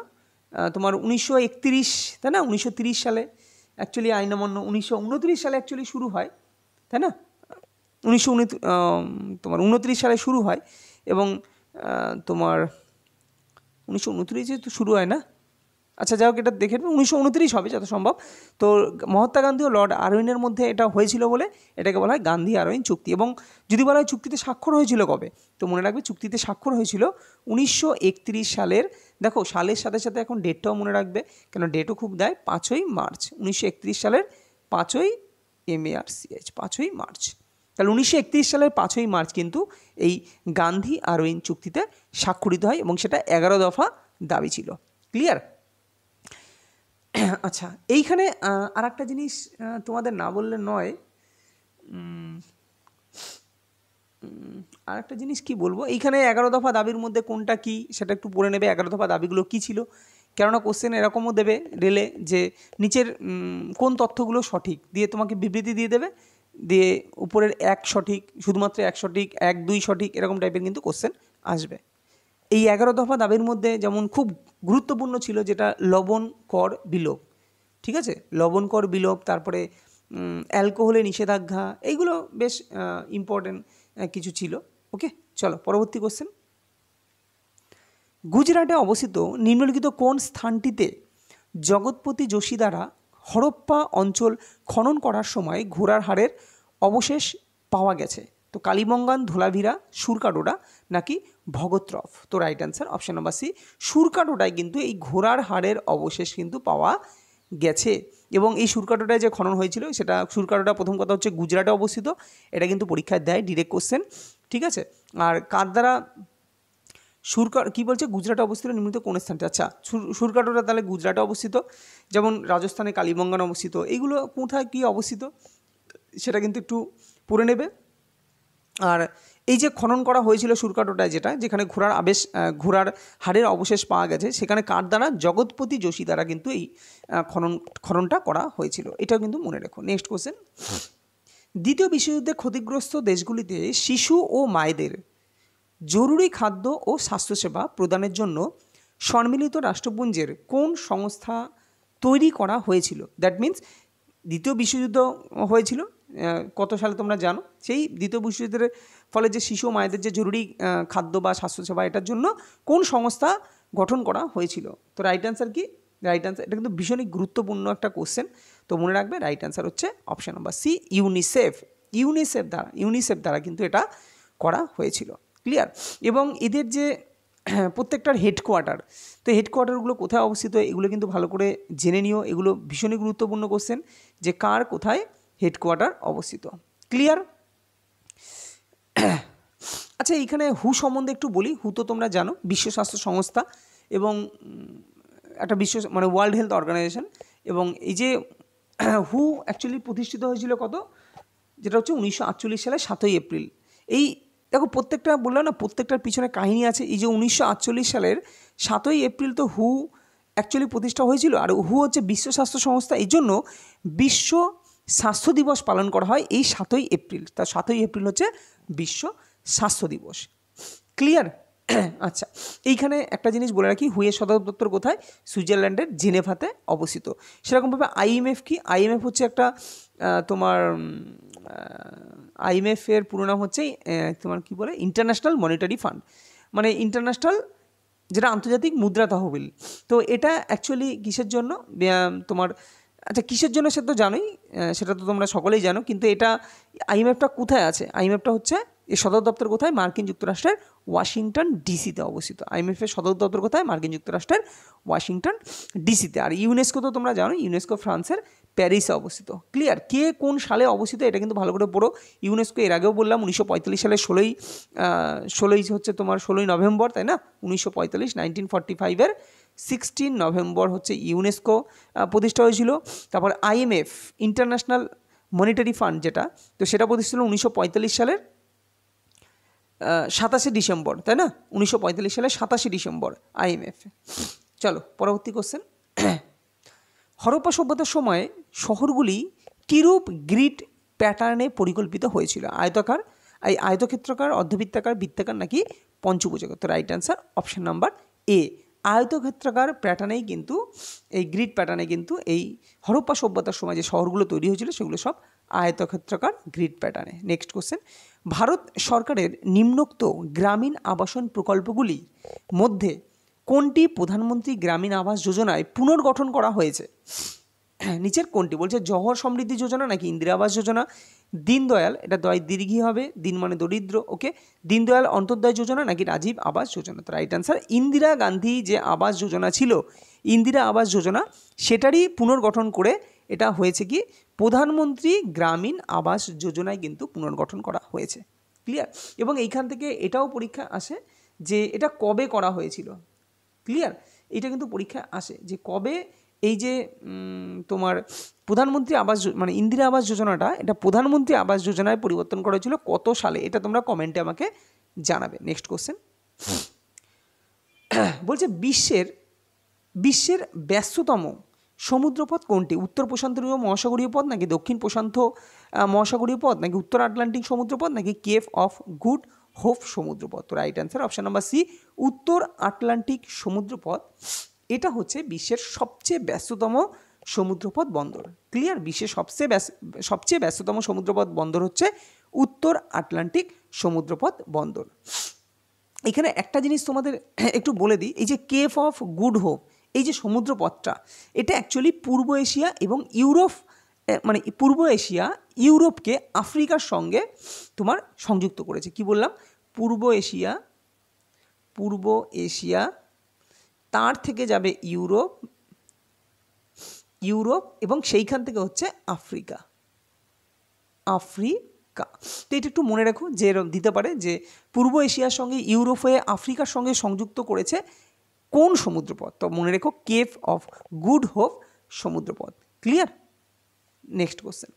তোমার 1931, তাই না, 1930 সালে অ্যাকচুয়ালি আইন অমান্য 1929 সালে অ্যাকচুয়ালি শুরু হয়, তাই না, 1929 সালে শুরু হয় এবং তোমার 1929 তো শুরু হয় না, আচ্ছা যাই হোক এটা দেখে 1929 হবে যত সম্ভব। তো মহাত্মা গান্ধী ও লর্ড আরউইনের মধ্যে এটা হয়েছিল বলে এটাকে বলা হয় গান্ধী আরউইন চুক্তি। এবং যদি বলা হয় চুক্তিতে স্বাক্ষর হয়েছিল কবে, তো মনে রাখবে চুক্তিতে স্বাক্ষর হয়েছিল 1931 সালের, দেখো সালের সাথে সাথে এখন ডেটটাও মনে রাখবে, কেন ডেটও খুব দেয়, 5ই মার্চ 1931 সালের 5ই MARCH 5ই মার্চ। তাহলে 1931 সালের 5ই মার্চ কিন্তু এই গান্ধী আরউইন চুক্তিতে স্বাক্ষরিত হয় এবং সেটা 11 দফা দাবি ছিল, ক্লিয়ার। আচ্ছা, এইখানে আর একটা জিনিস তোমাদের না বললে নয়, আর একটা জিনিস কি বলবো, এইখানে 11 দফা দাবির মধ্যে কোনটা কি সেটা একটু পড়ে নেবে, 11 দফা দাবিগুলো কী ছিল, কেননা কোশ্চেন এরকমও দেবে রেলে যে নিচের কোন তথ্যগুলো সঠিক দিয়ে তোমাকে বিবৃতি দিয়ে দেবে, দিয়ে উপরের 1 সঠিক, শুধুমাত্র 1 সঠিক, 1, 2 সঠিক, এরকম টাইপের কিন্তু কোশ্চেন আসবে। এই 11 দফা দাবির মধ্যে যেমন খুব গুরুত্বপূর্ণ ছিল যেটা লবণ কর বিলোপ, ঠিক আছে, লবণ কর বিলোপ, তারপরে অ্যালকোহলে নিষেধাজ্ঞা, এইগুলো বেশ ইম্পর্টেন্ট কিছু ছিল। ওকে, চলো পরবর্তী কোশ্চেন। গুজরাটে অবস্থিত নিম্নলিখিত কোন স্থানটিতে জগৎপতি যোশী দ্বারা হরপ্পা অঞ্চল খনন করার সময় ঘোড়ার হাড়ের অবশেষ পাওয়া গেছে? তো কালীবঙ্গান, ধোলাভিরা, সুরকাটোটা নাকি ভগৎরফ? তো right answer option number C, সুরকাটোটায় কিন্তু এই ঘোড়ার হাড়ের অবশেষ কিন্তু পাওয়া গেছে। এবং এই সুরকাটোটায় যে খনন হয়েছিল সেটা, সুরকাটোটা প্রথম কথা হচ্ছে গুজরাটে অবস্থিত, এটা কিন্তু পরীক্ষায় দেয় ডিরেক্ট কোশ্চেন, ঠিক আছে। আর কার দ্বারা কী বলছে, গুজরাটে অবস্থিত নিম্নলিখিত কোন স্থানটি? আচ্ছা, সুরকাটোটা তাহলে গুজরাটে অবস্থিত, যেমন রাজস্থানে কালীবঙ্গান অবস্থিত, এইগুলো কোথায় কী অবস্থিত সেটা কিন্তু একটু পড়ে নেবে। আর এই যে খনন করা হয়েছিল সুরকাটোটায়, যেখানে ঘোড়ার হাড়ের অবশেষ পাওয়া গেছে, সেখানে কার দ্বারা? জগৎপতি যোশী দ্বারা কিন্তু এই খননটা করা হয়েছিল, এটাও কিন্তু মনে রেখো। নেক্সট কোশ্চেন, দ্বিতীয় বিশ্বযুদ্ধে ক্ষতিগ্রস্ত দেশগুলিতে শিশু ও মায়েদের জরুরি খাদ্য ও স্বাস্থ্যসেবা প্রদানের জন্য সম্মিলিত রাষ্ট্রপুঞ্জের কোন সংস্থা তৈরি করা হয়েছিল? দ্যাট মিন্স দ্বিতীয় বিশ্বযুদ্ধ হয়েছিল কত সালে তোমরা জানো, সেই দ্বিতীয় বিশ্বযুদ্ধের ফলে যে শিশু মায়েদের যে জরুরি খাদ্য বা স্বাস্থ্যসেবা, এটার জন্য কোন সংস্থা গঠন করা হয়েছিল? তো রাইট অ্যান্সার কি? রাইট অ্যান্সার, এটা কিন্তু ভীষণই গুরুত্বপূর্ণ একটা কোশ্চেন, তো মনে রাখবে রাইট অ্যান্সার হচ্ছে option number C, UNICEF. UNICEF দ্বারা কিন্তু এটা করা হয়েছিল, ক্লিয়ার। এবং এদের যে প্রত্যেকটার হেডকোয়ার্টার, তো হেডকোয়ার্টারগুলো কোথায় অবস্থিত এগুলো কিন্তু ভালো করে জেনে নিও, এগুলো ভীষণই গুরুত্বপূর্ণ কোশ্চেন যে কার কোথায় হেডকোয়ার্টার অবস্থিত, ক্লিয়ার। আচ্ছা, এইখানে হু সম্বন্ধে একটু বলি। হু তো তোমরা জানো বিশ্ব স্বাস্থ্য সংস্থা এবং একটা মানে ওয়ার্ল্ড হেলথ অর্গানাইজেশন। এবং এই যে হু অ্যাকচুয়ালি প্রতিষ্ঠিত হয়েছিল কত, যেটা হচ্ছে 1948 সালে 7ই এপ্রিল। এই দেখো প্রত্যেকটা বললাম না, প্রত্যেকটার পিছনে কাহিনী আছে। এই যে 1948 সালের 7ই এপ্রিল তো হু অ্যাকচুয়ালি প্রতিষ্ঠা হয়েছিল, আর হু হচ্ছে বিশ্ব স্বাস্থ্য সংস্থা, এই জন্য বিশ্ব স্বাস্থ্য দিবস পালন করা হয় এই 7ই এপ্রিল। তা 7ই এপ্রিল হচ্ছে বিশ্ব স্বাস্থ্য দিবস, ক্লিয়ার। আচ্ছা, এইখানে একটা জিনিস বলে রাখি, হুয়ের সদর দপ্তর কোথায়? সুইজারল্যান্ডের জেনেভাতে অবস্থিত। সেরকমভাবে আইএমএফ কি? আইএমএফ হচ্ছে একটা তোমার আইএমএফের পুরো নাম হচ্ছে তোমার কী বলে, ইন্টারন্যাশনাল মনিটারি ফান্ড। মানে ইন্টারন্যাশনাল যেটা আন্তর্জাতিক মুদ্রা তহবিল। তো এটা অ্যাকচুয়ালি কিসের জন্য তোমার, আচ্ছা কিসের জন্য সে তো জানোই, সেটা তো তোমরা সকলেই জানো, কিন্তু এটা আইএমএফটা কোথায় আছে? আইএমএফটা হচ্ছে এর সদর দপ্তর কোথায়? মার্কিন যুক্তরাষ্ট্রের ওয়াশিংটন ডিসিতে অবস্থিত। আইএমএফের সদর দপ্তর কোথায়? মার্কিন যুক্তরাষ্ট্রের ওয়াশিংটন ডিসিতে। আর ইউনেস্কো তো তোমরা জানো, ইউনেস্কো ফ্রান্সের প্যারিসে অবস্থিত। ক্লিয়ার? কে কোন সালে অবস্থিত এটা কিন্তু ভালো করে পড়ো। ইউনেস্কো এর আগেও বললাম 1945 সালে 16ই হচ্ছে তোমার 16ই নভেম্বর, তাই না? 1945 1945-এর 16 নভেম্বর হচ্ছে ইউনেস্কো প্রতিষ্ঠা হয়েছিল। তারপর আইএমএফ ইন্টারন্যাশনাল মনিটারি ফান্ড যেটা, তো সেটা প্রতিষ্ঠা হল 1945 সালের 27শে ডিসেম্বর, তাই না? 1945 সালের 27শে ডিসেম্বর আইএমএফ। চলো পরবর্তী কোশ্চেন। হরপ্পা সভ্যতার সময়ে শহরগুলি কিরূপ গ্রিড প্যাটার্নে পরিকল্পিত হয়েছিল? আয়তাকার, আয়তক্ষেত্রাকার, অর্ধবৃত্তাকার, বৃত্তাকার নাকি পঞ্চভুজাকার? তো রাইট অ্যান্সার অপশান নাম্বার এ, আয়তক্ষেত্রাকার প্যাটার্নেই কিন্তু, এই গ্রিড প্যাটার্নে কিন্তু এই হরপ্পা সভ্যতার সময় যে শহরগুলো তৈরি হয়েছিল সেগুলো সব আয়তক্ষেত্রাকার গ্রিড প্যাটার্নে। Next question. ভারত সরকারের নিম্নোক্ত গ্রামীণ আবাসন প্রকল্পগুলির মধ্যে কোনটি প্রধানমন্ত্রী গ্রামীণ আবাস যোজনায় পুনর্গঠন করা হয়েছে? নিচের কোনটি? বলছে জওহর সমৃদ্ধি যোজনা নাকি ইন্দিরা আবাস যোজনা, দীনদয়াল, এটা দয় দীর্ঘী হবে, দিন মানে দরিদ্র, ওকে, দীনদয়াল অন্তর্দয় যোজনা নাকি রাজীব আবাস যোজনা? তো রাইট অ্যান্সার ইন্দিরা গান্ধী যে আবাস যোজনা ছিল, ইন্দিরা আবাস যোজনা, সেটারই পুনর্গঠন করে এটা হয়েছে কি প্রধানমন্ত্রী গ্রামীণ আবাস যোজনায় কিন্তু পুনর্গঠন করা হয়েছে। ক্লিয়ার? এবং এইখান থেকে এটাও পরীক্ষা আসে যে এটা কবে করা হয়েছিল। ক্লিয়ার? এটা কিন্তু পরীক্ষা আসে যে কবে এই যে তোমার প্রধানমন্ত্রী আবাস মানে ইন্দিরা আবাস যোজনাটা, এটা প্রধানমন্ত্রী আবাস যোজনায় পরিবর্তন করা হয়েছিল কত সালে, এটা তোমরা কমেন্টে আমাকে জানাবে। Next question. বলছে বিশ্বের ব্যস্ততম সমুদ্রপথ কোনটি? উত্তর প্রশান্তীয় মহাসাগরীয় পথ নাকি দক্ষিণ প্রশান্ত মহাসাগরীয় পথ নাকি উত্তর আটলান্টিক সমুদ্রপথ নাকি কেপ অফ গুড হোপ সমুদ্রপথ? তো right answer option number C, উত্তর আটলান্টিক সমুদ্রপথ। এটা হচ্ছে বিশ্বের সবচেয়ে ব্যস্ততম সমুদ্রপথ বন্দর। ক্লিয়ার? বিশ্বের সবচেয়ে ব্যস্ততম সমুদ্রপথ বন্দর হচ্ছে উত্তর আটলান্টিক সমুদ্রপথ বন্দর। এখানে একটা জিনিস তোমাদের একটু বলে দিই, এই যে কেপ অফ গুড হোপ, এই যে সমুদ্রপথটা, এটা অ্যাকচুয়ালি পূর্ব এশিয়া এবং ইউরোপ, মানে পূর্ব এশিয়া ইউরোপকে আফ্রিকার সঙ্গে তোমার সংযুক্ত করেছে। কি বললাম? পূর্ব এশিয়া, তার থেকে যাবে ইউরোপ এবং সেইখান থেকে হচ্ছে আফ্রিকা। তো এটা একটু মনে রাখো যে দিতে পারে যে পূর্ব এশিয়ার সঙ্গে ইউরোপ হয়ে আফ্রিকার সঙ্গে সংযুক্ত করেছে কোন সমুদ্রপথ? তো মনে রেখো কেপ অফ গুড হোপ সমুদ্রপথ। ক্লিয়ার? Next question.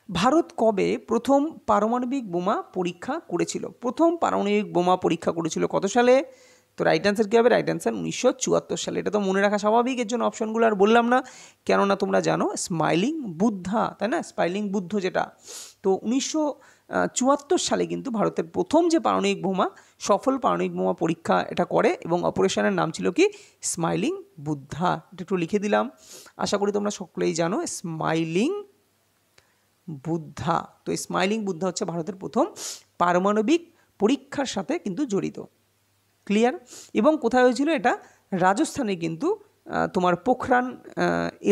ভারত কবে প্রথম পারমাণবিক বোমা পরীক্ষা করেছিল? প্রথম পারমাণবিক বোমা পরীক্ষা করেছিল কত সালে? তো রাইট অ্যান্সার কী হবে? রাইট অ্যান্সার 1974 সালে। এটা তো মনে রাখা স্বাভাবিক, এর জন্য অপশনগুলো আর বললাম না, কেননা তোমরা জানো স্মাইলিং বুদ্ধা, তাই না? স্মাইলিং বুদ্ধ যেটা, তো 1974 সালে কিন্তু ভারতের প্রথম যে পারমাণবিক বোমা, সফল পারমাণবিক বোমা পরীক্ষা এটা করে এবং অপারেশনের নাম ছিল কি স্মাইলিং বুদ্ধা। এটা একটু লিখে দিলাম, আশা করি তোমরা সকলেই জানো স্মাইলিং বুদ্ধা। তো স্মাইলিং বুদ্ধা হচ্ছে ভারতের প্রথম পারমাণবিক পরীক্ষার সাথে কিন্তু জড়িত। ক্লিয়ার? এবং কোথায় হয়েছিল এটা? রাজস্থানে কিন্তু তোমার পোখরান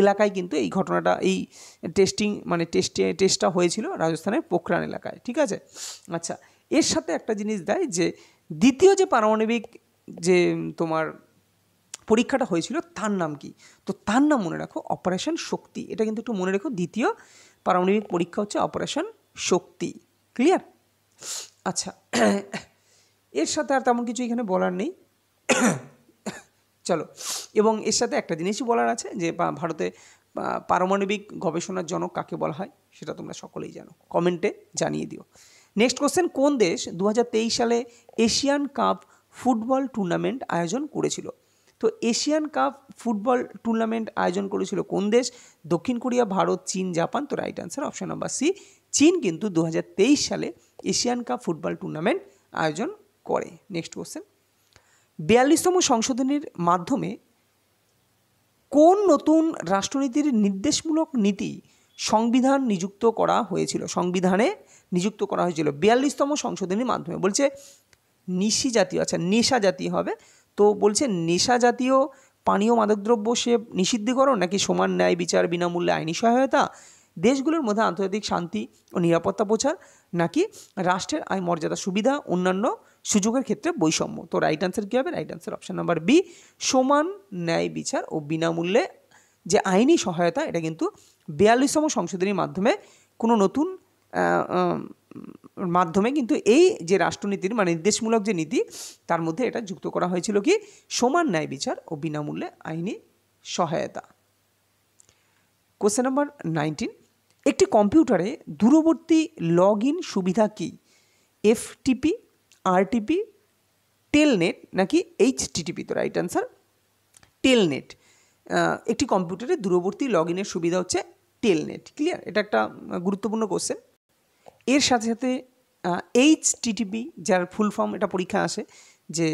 এলাকায় কিন্তু এই ঘটনাটা, এই টেস্টটা হয়েছিল রাজস্থানের পোখরান এলাকায়। ঠিক আছে? আচ্ছা, এর সাথে একটা জিনিস দেয় যে দ্বিতীয় যে পারমাণবিক যে তোমার পরীক্ষাটা হয়েছিল তার নাম কি? তো তার নাম মনে রাখো অপারেশন শক্তি। এটা কিন্তু একটু মনে রেখো, দ্বিতীয় পারমাণবিক পরীক্ষা হচ্ছে অপারেশন শক্তি। ক্লিয়ার? আচ্ছা, এর সাথে আর তেমন কিছু এখানে বলার নেই। চলো, এবং এর সাথে একটা জিনিসই বলার আছে যে ভারতে পারমাণবিক গবেষণার জনক কাকে বলা হয় সেটা তোমরা সকলেই জানো, কমেন্টে জানিয়ে দিও। Next question. কোন দেশ 2023 সালে এশিয়ান কাপ ফুটবল টুর্নামেন্ট আয়োজন করেছিল? তো এশিয়ান কাপ ফুটবল টুর্নামেন্ট আয়োজন করেছিল কোন দেশ? দক্ষিণ কোরিয়া, ভারত, চীন, জাপান? তো right answer option number C, চীন কিন্তু 2023 সালে এশিয়ান কাপ ফুটবল টুর্নামেন্ট আয়োজন করে। Next question. 42তম সংশোধনীর মাধ্যমে কোন নতুন রাষ্ট্রনীতির নির্দেশমূলক নীতি সংবিধানে নিযুক্ত করা হয়েছিল? 42তম সংশোধনীর মাধ্যমে বলছে নিশি জাতীয়, আচ্ছা নেশা জাতীয় হবে। তো বলছে নেশা জাতীয় পানীয় মাদকদ্রব্য সেব নিষিদ্ধকরণ নাকি সমান ন্যায় বিচার বিনামূল্যে আইনি সহায়তা, দেশগুলোর মধ্যে আন্তর্জাতিক শান্তি ও নিরাপত্তা প্রচার, নাকি রাষ্ট্রের আয় মর্যাদা সুবিধা অন্যান্য সুযোগের ক্ষেত্রে বৈষম্য। তো রাইট আনসার কী হবে? Right answer option number B, সমান ন্যায় বিচার ও বিনামূল্যে যে আইনি সহায়তা, এটা কিন্তু 42তম সংশোধনীর মাধ্যমে কোনো নতুন মাধ্যমে কিন্তু এই যে রাষ্ট্রনীতির মানে নির্দেশমূলক যে নীতি তার মধ্যে এটা যুক্ত করা হয়েছিল কি? সমান ন্যায় বিচার ও বিনামূল্যে আইনি সহায়তা। কোশ্চেন নাম্বার 19, একটি কম্পিউটারে দূরবর্তী লগ ইন সুবিধা কি? এফটিপি, আরটিপি, টেলনেট নাকি এইচটিটিপি? তো রাইট আনসার টেলনেট। একটি কম্পিউটারে দূরবর্তী লগ ইনের সুবিধা হচ্ছে টেলনেট। ক্লিয়ার? এটা একটা গুরুত্বপূর্ণ কোশ্চেন। এর সাথে সাথে এইচটিটিপি, যার ফুল ফর্ম এটা পরীক্ষা আসে, যে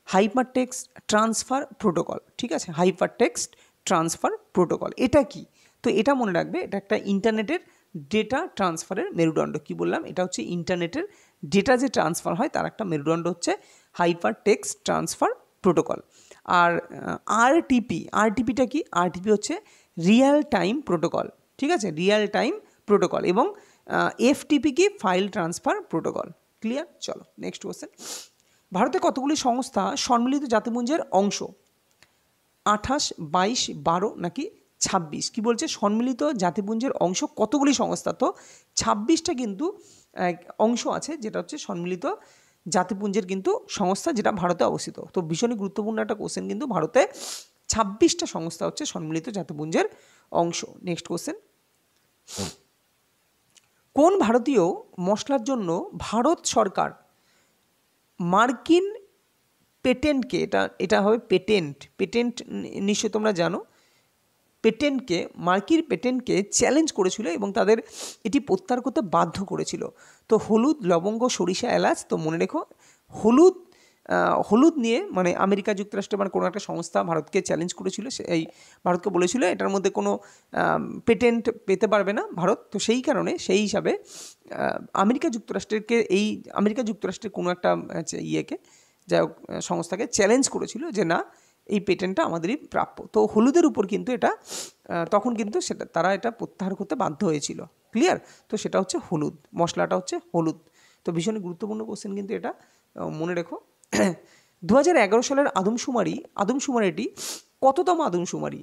হাইপার টেক্সট ট্রান্সফার প্রোটোকল। ঠিক আছে, হাইপার টেক্সট ট্রান্সফার প্রোটোকল এটা কি? তো এটা মনে রাখবে, এটা একটা ইন্টারনেটের ডেটা ট্রান্সফারের মেরুদণ্ড। কি বললাম? এটা হচ্ছে ইন্টারনেটের ডেটা যে ট্রান্সফার হয় তার একটা মেরুদণ্ড হচ্ছে হাইপার টেক্সট ট্রান্সফার প্রোটোকল। আর আরটিপিটা কি? আরটিপি হচ্ছে রিয়েল টাইম প্রোটোকল। ঠিক আছে, রিয়েল টাইম প্রোটোকল। এবং এফটিপি কি? File transfer protocol. ক্লিয়ার? চলো নেক্সট কোশ্চেন। ভারতে কতগুলি সংস্থা সম্মিলিত জাতিপুঞ্জের অংশ? 28, 22, 12 নাকি 26? কি বলছে? সম্মিলিত জাতিপুঞ্জের অংশ কতগুলি সংস্থা? তো 26টা কিন্তু অংশ আছে, যেটা হচ্ছে সম্মিলিত জাতিপুঞ্জের কিন্তু সংস্থা, যেটা ভারতে অবস্থিত। তো ভীষণই গুরুত্বপূর্ণ একটা কোশ্চেন, কিন্তু ভারতে 26টা সংস্থা হচ্ছে সম্মিলিত জাতিপুঞ্জের অংশ। নেক্সট কোশ্চেন, কোন ভারতীয় মশলার জন্য ভারত সরকার মার্কিন পেটেন্টকে, এটা হবে পেটেন্ট নিশ্চয়ই তোমরা জানো, মার্কিন পেটেন্টকে চ্যালেঞ্জ করেছিল এবং তাদের এটি প্রত্যাহার করতে বাধ্য করেছিল। তো হলুদ, লবঙ্গ, সরিষা, এলাচ। তো মনে রেখো, হলুদ নিয়ে মানে আমেরিকা যুক্তরাষ্ট্রে মানে কোনো একটা সংস্থা ভারতকে চ্যালেঞ্জ করেছিল, এই ভারতকে বলেছিল এটার মধ্যে কোনো পেটেন্ট পেতে পারবে না ভারত। তো সেই কারণে সেই হিসাবে আমেরিকা যুক্তরাষ্ট্রের কোনো একটা যাই হোক সংস্থাকে চ্যালেঞ্জ করেছিল যে না, এই পেটেন্টটা আমাদেরই প্রাপ্য। তো হলুদের উপর কিন্তু এটা তখন কিন্তু তারা এটা প্রত্যাহার করতে বাধ্য হয়েছিল। ক্লিয়ার? তো সেটা হচ্ছে হলুদ, মশলাটা হচ্ছে হলুদ। তো ভীষণ গুরুত্বপূর্ণ কোশ্চেন কিন্তু এটা, মনে রেখো। 2011 সালের আদমশুমারিটি কততম আদমশুমারি?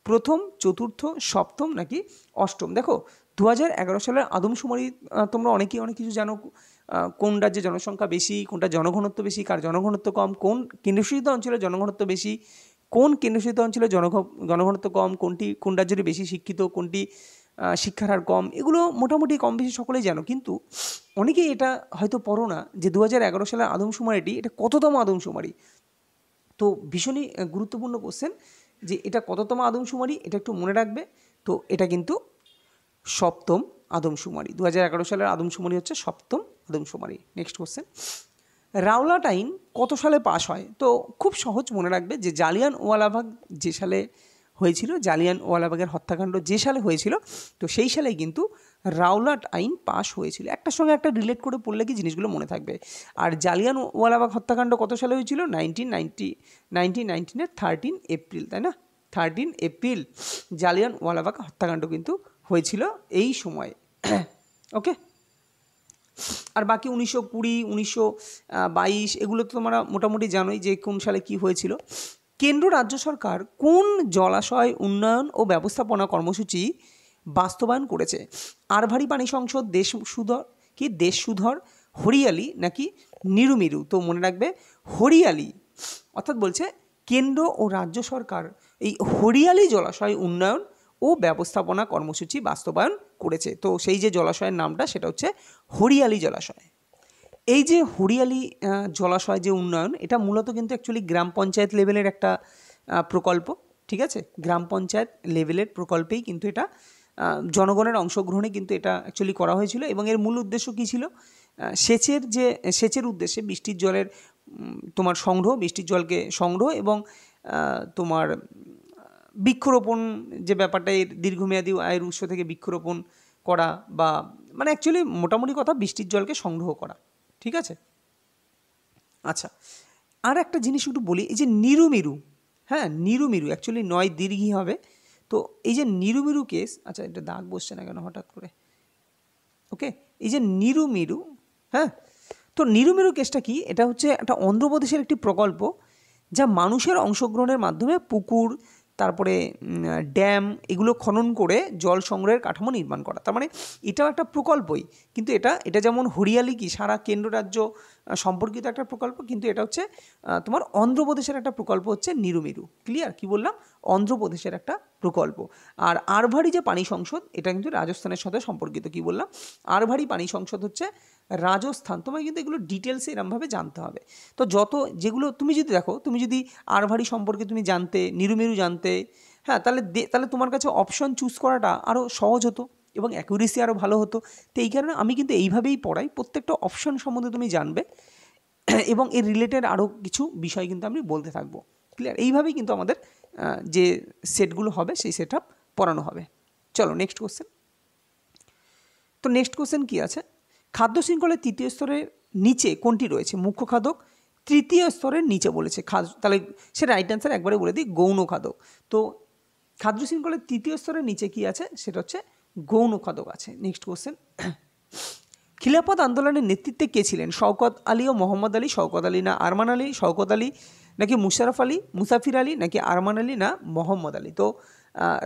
প্রথম, চতুর্থ, সপ্তম নাকি অষ্টম? দেখো 2011 সালের আদমশুমারি তোমরা অনেকেই অনেক কিছু জানো, কোন রাজ্যে জনসংখ্যা বেশি, কোনটা জনঘনত্ব বেশি, কার জনঘনত্ব কম, কোন কেন্দ্রশাসিত অঞ্চলে জনঘনত্ব বেশি, কোন কেন্দ্রশাসিত অঞ্চলে জনঘনত্ব কম, কোন রাজ্যের বেশি শিক্ষিত, কোনটি শিক্ষার হার কম, এগুলো মোটামুটি কম বেশি সকলেই জানো। কিন্তু অনেকেই এটা হয়তো পড়ো না যে 2011 সালের আদমশুমারিটি এটা কততম আদমশুমারি। তো ভীষণই গুরুত্বপূর্ণ কোশ্চেন যে এটা কততম আদমশুমারি, এটা একটু মনে রাখবে। তো এটা কিন্তু সপ্তম আদমশুমারি। 2011 সালের আদমশুমারি হচ্ছে সপ্তম আদমশুমারি। নেক্সট কোশ্চেন, রাওলাট আইন কত সালে পাশ হয়? তো খুব সহজ, মনে রাখবে যে জালিয়ানওয়ালাবাগ যে সালে হয়েছিল, জালিয়ানওয়ালাবাগের হত্যাকাণ্ড যে সালে হয়েছিল, তো সেই সালেই কিন্তু রাওলাট আইন পাশ হয়েছিল। একটার সঙ্গে একটা রিলেট করে পড়লে কি জিনিসগুলো মনে থাকবে। আর জালিয়ানওয়ালাবাগ হত্যাকাণ্ড কত সালে হয়েছিল? 1919-এর 13 এপ্রিল, তাই না? 13 এপ্রিল জালিয়ানওয়ালাবাগ হত্যাকাণ্ড কিন্তু হয়েছিল এই সময়। ওকে, আর বাকি 1920, 1922 এগুলো তো তোমরা মোটামুটি জানোই যে কোন সালে কি হয়েছিল। কেন্দ্র রাজ্য সরকার কোন জলাশয় উন্নয়ন ও ব্যবস্থাপনা কর্মসূচি বাস্তবায়ন করেছে? আরভারি পানি সংসদ, দেশসুধর, হরিয়ালি নাকি নিরুমিরু? তো মনে রাখবে হরিয়ালি, অর্থাৎ বলছে কেন্দ্র ও রাজ্য সরকার এই হরিয়ালি জলাশয় উন্নয়ন ও ব্যবস্থাপনা কর্মসূচি বাস্তবায়ন করেছে। তো সেই যে জলাশয়ের নামটা সেটা হচ্ছে হরিয়ালি জলাশয়। এই যে হরিয়ালি জলাশয় যে উন্নয়ন, এটা মূলত কিন্তু অ্যাকচুয়ালি গ্রাম পঞ্চায়েত লেভেলের একটা প্রকল্প। ঠিক আছে, গ্রাম পঞ্চায়েত লেভেলের প্রকল্পেই কিন্তু এটা জনগণের অংশগ্রহণে কিন্তু এটা অ্যাকচুয়ালি করা হয়েছিল। এবং এর মূল উদ্দেশ্য কী ছিল? সেচের উদ্দেশ্যে বৃষ্টির জলের তোমার বৃষ্টির জলকে সংগ্রহ এবং তোমার বৃক্ষরোপণ যে ব্যাপারটা, এর দীর্ঘমেয়াদী আয়ের উৎস থেকে বৃক্ষরোপণ করা, বা মানে অ্যাকচুয়ালি মোটামুটি কথা বৃষ্টির জলকে সংগ্রহ করা। ঠিক আছে, আচ্ছা, আর একটা জিনিস একটু বলি, এই যে নিরুমিরু, হ্যাঁ নিরুমিরু অ্যাকচুয়ালি 9 দীর্ঘই হবে। তো এই যে নিরুমিরু কেস, আচ্ছা এটা দাগ বসছে না কেন হঠাৎ করে, ওকে, এই যে নিরুমিরু, হ্যাঁ, তো নিরুমিরু কেসটা কি, এটা হচ্ছে একটা অন্ধ্রপ্রদেশের একটি প্রকল্প যা মানুষের অংশগ্রহণের মাধ্যমে পুকুর, তারপরে ড্যাম এগুলো খনন করে জল সংগ্রহের কাঠামো নির্মাণ করা। তার মানে এটাও একটা প্রকল্পই, কিন্তু এটা যেমন হরিয়ালি কি সারা কেন্দ্র রাজ্য সম্পর্কিত একটা প্রকল্প, কিন্তু এটা হচ্ছে তোমার অন্ধ্রপ্রদেশের একটা প্রকল্প হচ্ছে নিরুমিরু। ক্লিয়ার? কি বললাম? অন্ধ্রপ্রদেশের একটা প্রকল্প। আর আরভারি যে পানি সংসদ, এটা কিন্তু রাজস্থানের সাথে সম্পর্কিত। কি বললাম? আরভারি পানি সংসদ হচ্ছে রাজস্থান। তোমায় কিন্তু এগুলো ডিটেলসে এরমভাবে জানতে হবে। তো যত যেগুলো তুমি যদি দেখো, তুমি যদি আরভারি সম্পর্কে তুমি জানতে, নিরুমিরু জানতে, হ্যাঁ, তাহলে তোমার কাছে অপশন চুজ করাটা আরও সহজ হতো এবং অ্যাকুরেসি আরও ভালো হতো। তো এই কারণে আমি কিন্তু এইভাবেই পড়াই, প্রত্যেকটা অপশন সম্বন্ধে তুমি জানবে এবং এর রিলেটেড আরও কিছু বিষয় কিন্তু আমি বলতে থাকবো। ক্লিয়ার? এইভাবেই কিন্তু আমাদের যে সেটগুলো হবে সেই সেট আপ পড়ানো হবে। চলো নেক্সট কোশ্চেন। তো নেক্সট কোশ্চেন কী আছে, খাদ্য শৃঙ্খলের তৃতীয় স্তরের নিচে কোনটি রয়েছে? মুখ্য খাদক। তৃতীয় স্তরের নিচে বলেছে, তাহলে সে রাইট অ্যান্সার একবারে বলে দিই, গৌণ খাদক। তো খাদ্য শৃঙ্খলের তৃতীয় স্তরের নিচে কি আছে? সেটা হচ্ছে গৌণ খাদক আছে। নেক্সট কোশ্চেন, খিলাফত আন্দোলনের নেতৃত্বে কে ছিলেন? শওকত আলী ও মোহাম্মদ আলী। শওকত আলী না আরমান আলী? শওকত আলী নাকি মুশারফ আলী, মুসাফির আলী নাকি আরমান আলী না মোহাম্মদ আলী? তো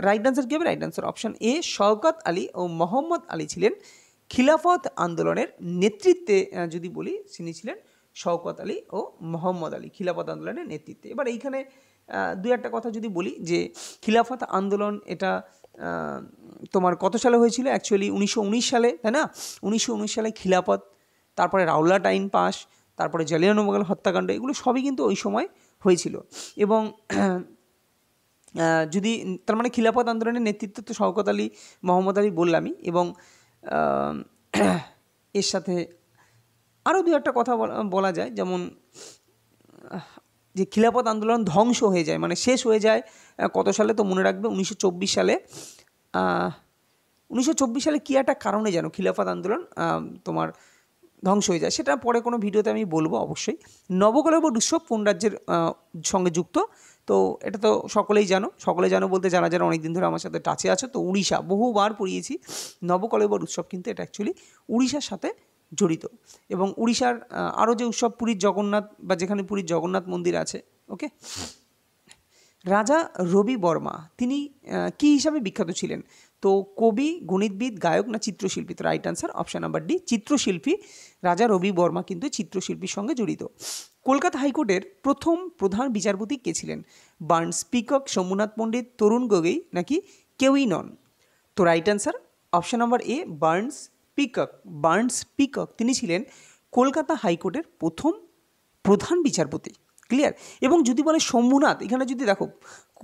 রাইট অ্যান্সার কী হবে? Right answer option A, Shaukat Ali ও মোহাম্মদ আলী ছিলেন খিলাফত আন্দোলনের নেতৃত্বে। যদি বলি, তিনি ছিলেন শওকত আলী ও মোহাম্মদ আলী খিলাফত আন্দোলনের নেতৃত্বে। এবার এইখানে দুই একটা কথা যদি বলি, যে খিলাফত আন্দোলন এটা তোমার কত সালে হয়েছিল? অ্যাকচুয়ালি 1919 সালে, তাই না? 1919 সালে খিলাফত, তারপরে রাওলাট আইন পাস, তারপরে জালিয়ানওয়ালাবাগ হত্যাকাণ্ড, এগুলো সবই কিন্তু ওই সময় হয়েছিল। এবং যদি তার মানে খিলাফত আন্দোলনের নেতৃত্ব তো শওকত আলী মোহাম্মদ আলী বললামই। এবং এর সাথে আরও দু একটা কথা বলা যায়, যেমন যে খিলাফত আন্দোলন ধ্বংস হয়ে যায়, মানে শেষ হয়ে যায় কত সালে? তো মনে রাখবে 1924 সালে। 1924 সালে কী একটা কারণে যেন খিলাফত আন্দোলন তোমার ধ্বংস হয়ে যায়, সেটা পরে কোনো ভিডিওতে আমি বলবো অবশ্যই। নবকলেবর উৎসব কোন রাজ্যের সঙ্গে যুক্ত? তো এটা তো সকলেই জানো বলতে যারা যারা অনেক দিন ধরে আমার সাথে টাচে আছে, তো উড়িষ্যা, বহুবার পড়িয়েছি। নবকলেবর উৎসব কিন্তু এটা অ্যাকচুয়ালি উড়িষ্যার সাথে জড়িত। এবং উড়িষ্যার আরও যে উৎসব, পুরীর জগন্নাথ, বা যেখানে পুরীর জগন্নাথ মন্দির আছে, ওকে। রাজা রবি বর্মা তিনি কী হিসাবে বিখ্যাত ছিলেন? তো কবি, গণিতবিদ, গায়ক না চিত্রশিল্পী? তো right answer option number D, চিত্রশিল্পী। রাজা রবি বর্মা কিন্তু চিত্রশিল্পীর সঙ্গে জড়িত। কলকাতা হাইকোর্টের প্রথম প্রধান বিচারপতি কে ছিলেন? বার্নস, পিকক, সোমনাথ পণ্ডিত, তরুণ গগৈ নাকি কেউই নন? তো right answer option number A, Barnes Peacock তিনি ছিলেন কলকাতা হাইকোর্টের প্রথম প্রধান বিচারপতি। ক্লিয়ার? এবং যদি বলে শম্ভুনাথ, এখানে যদি দেখো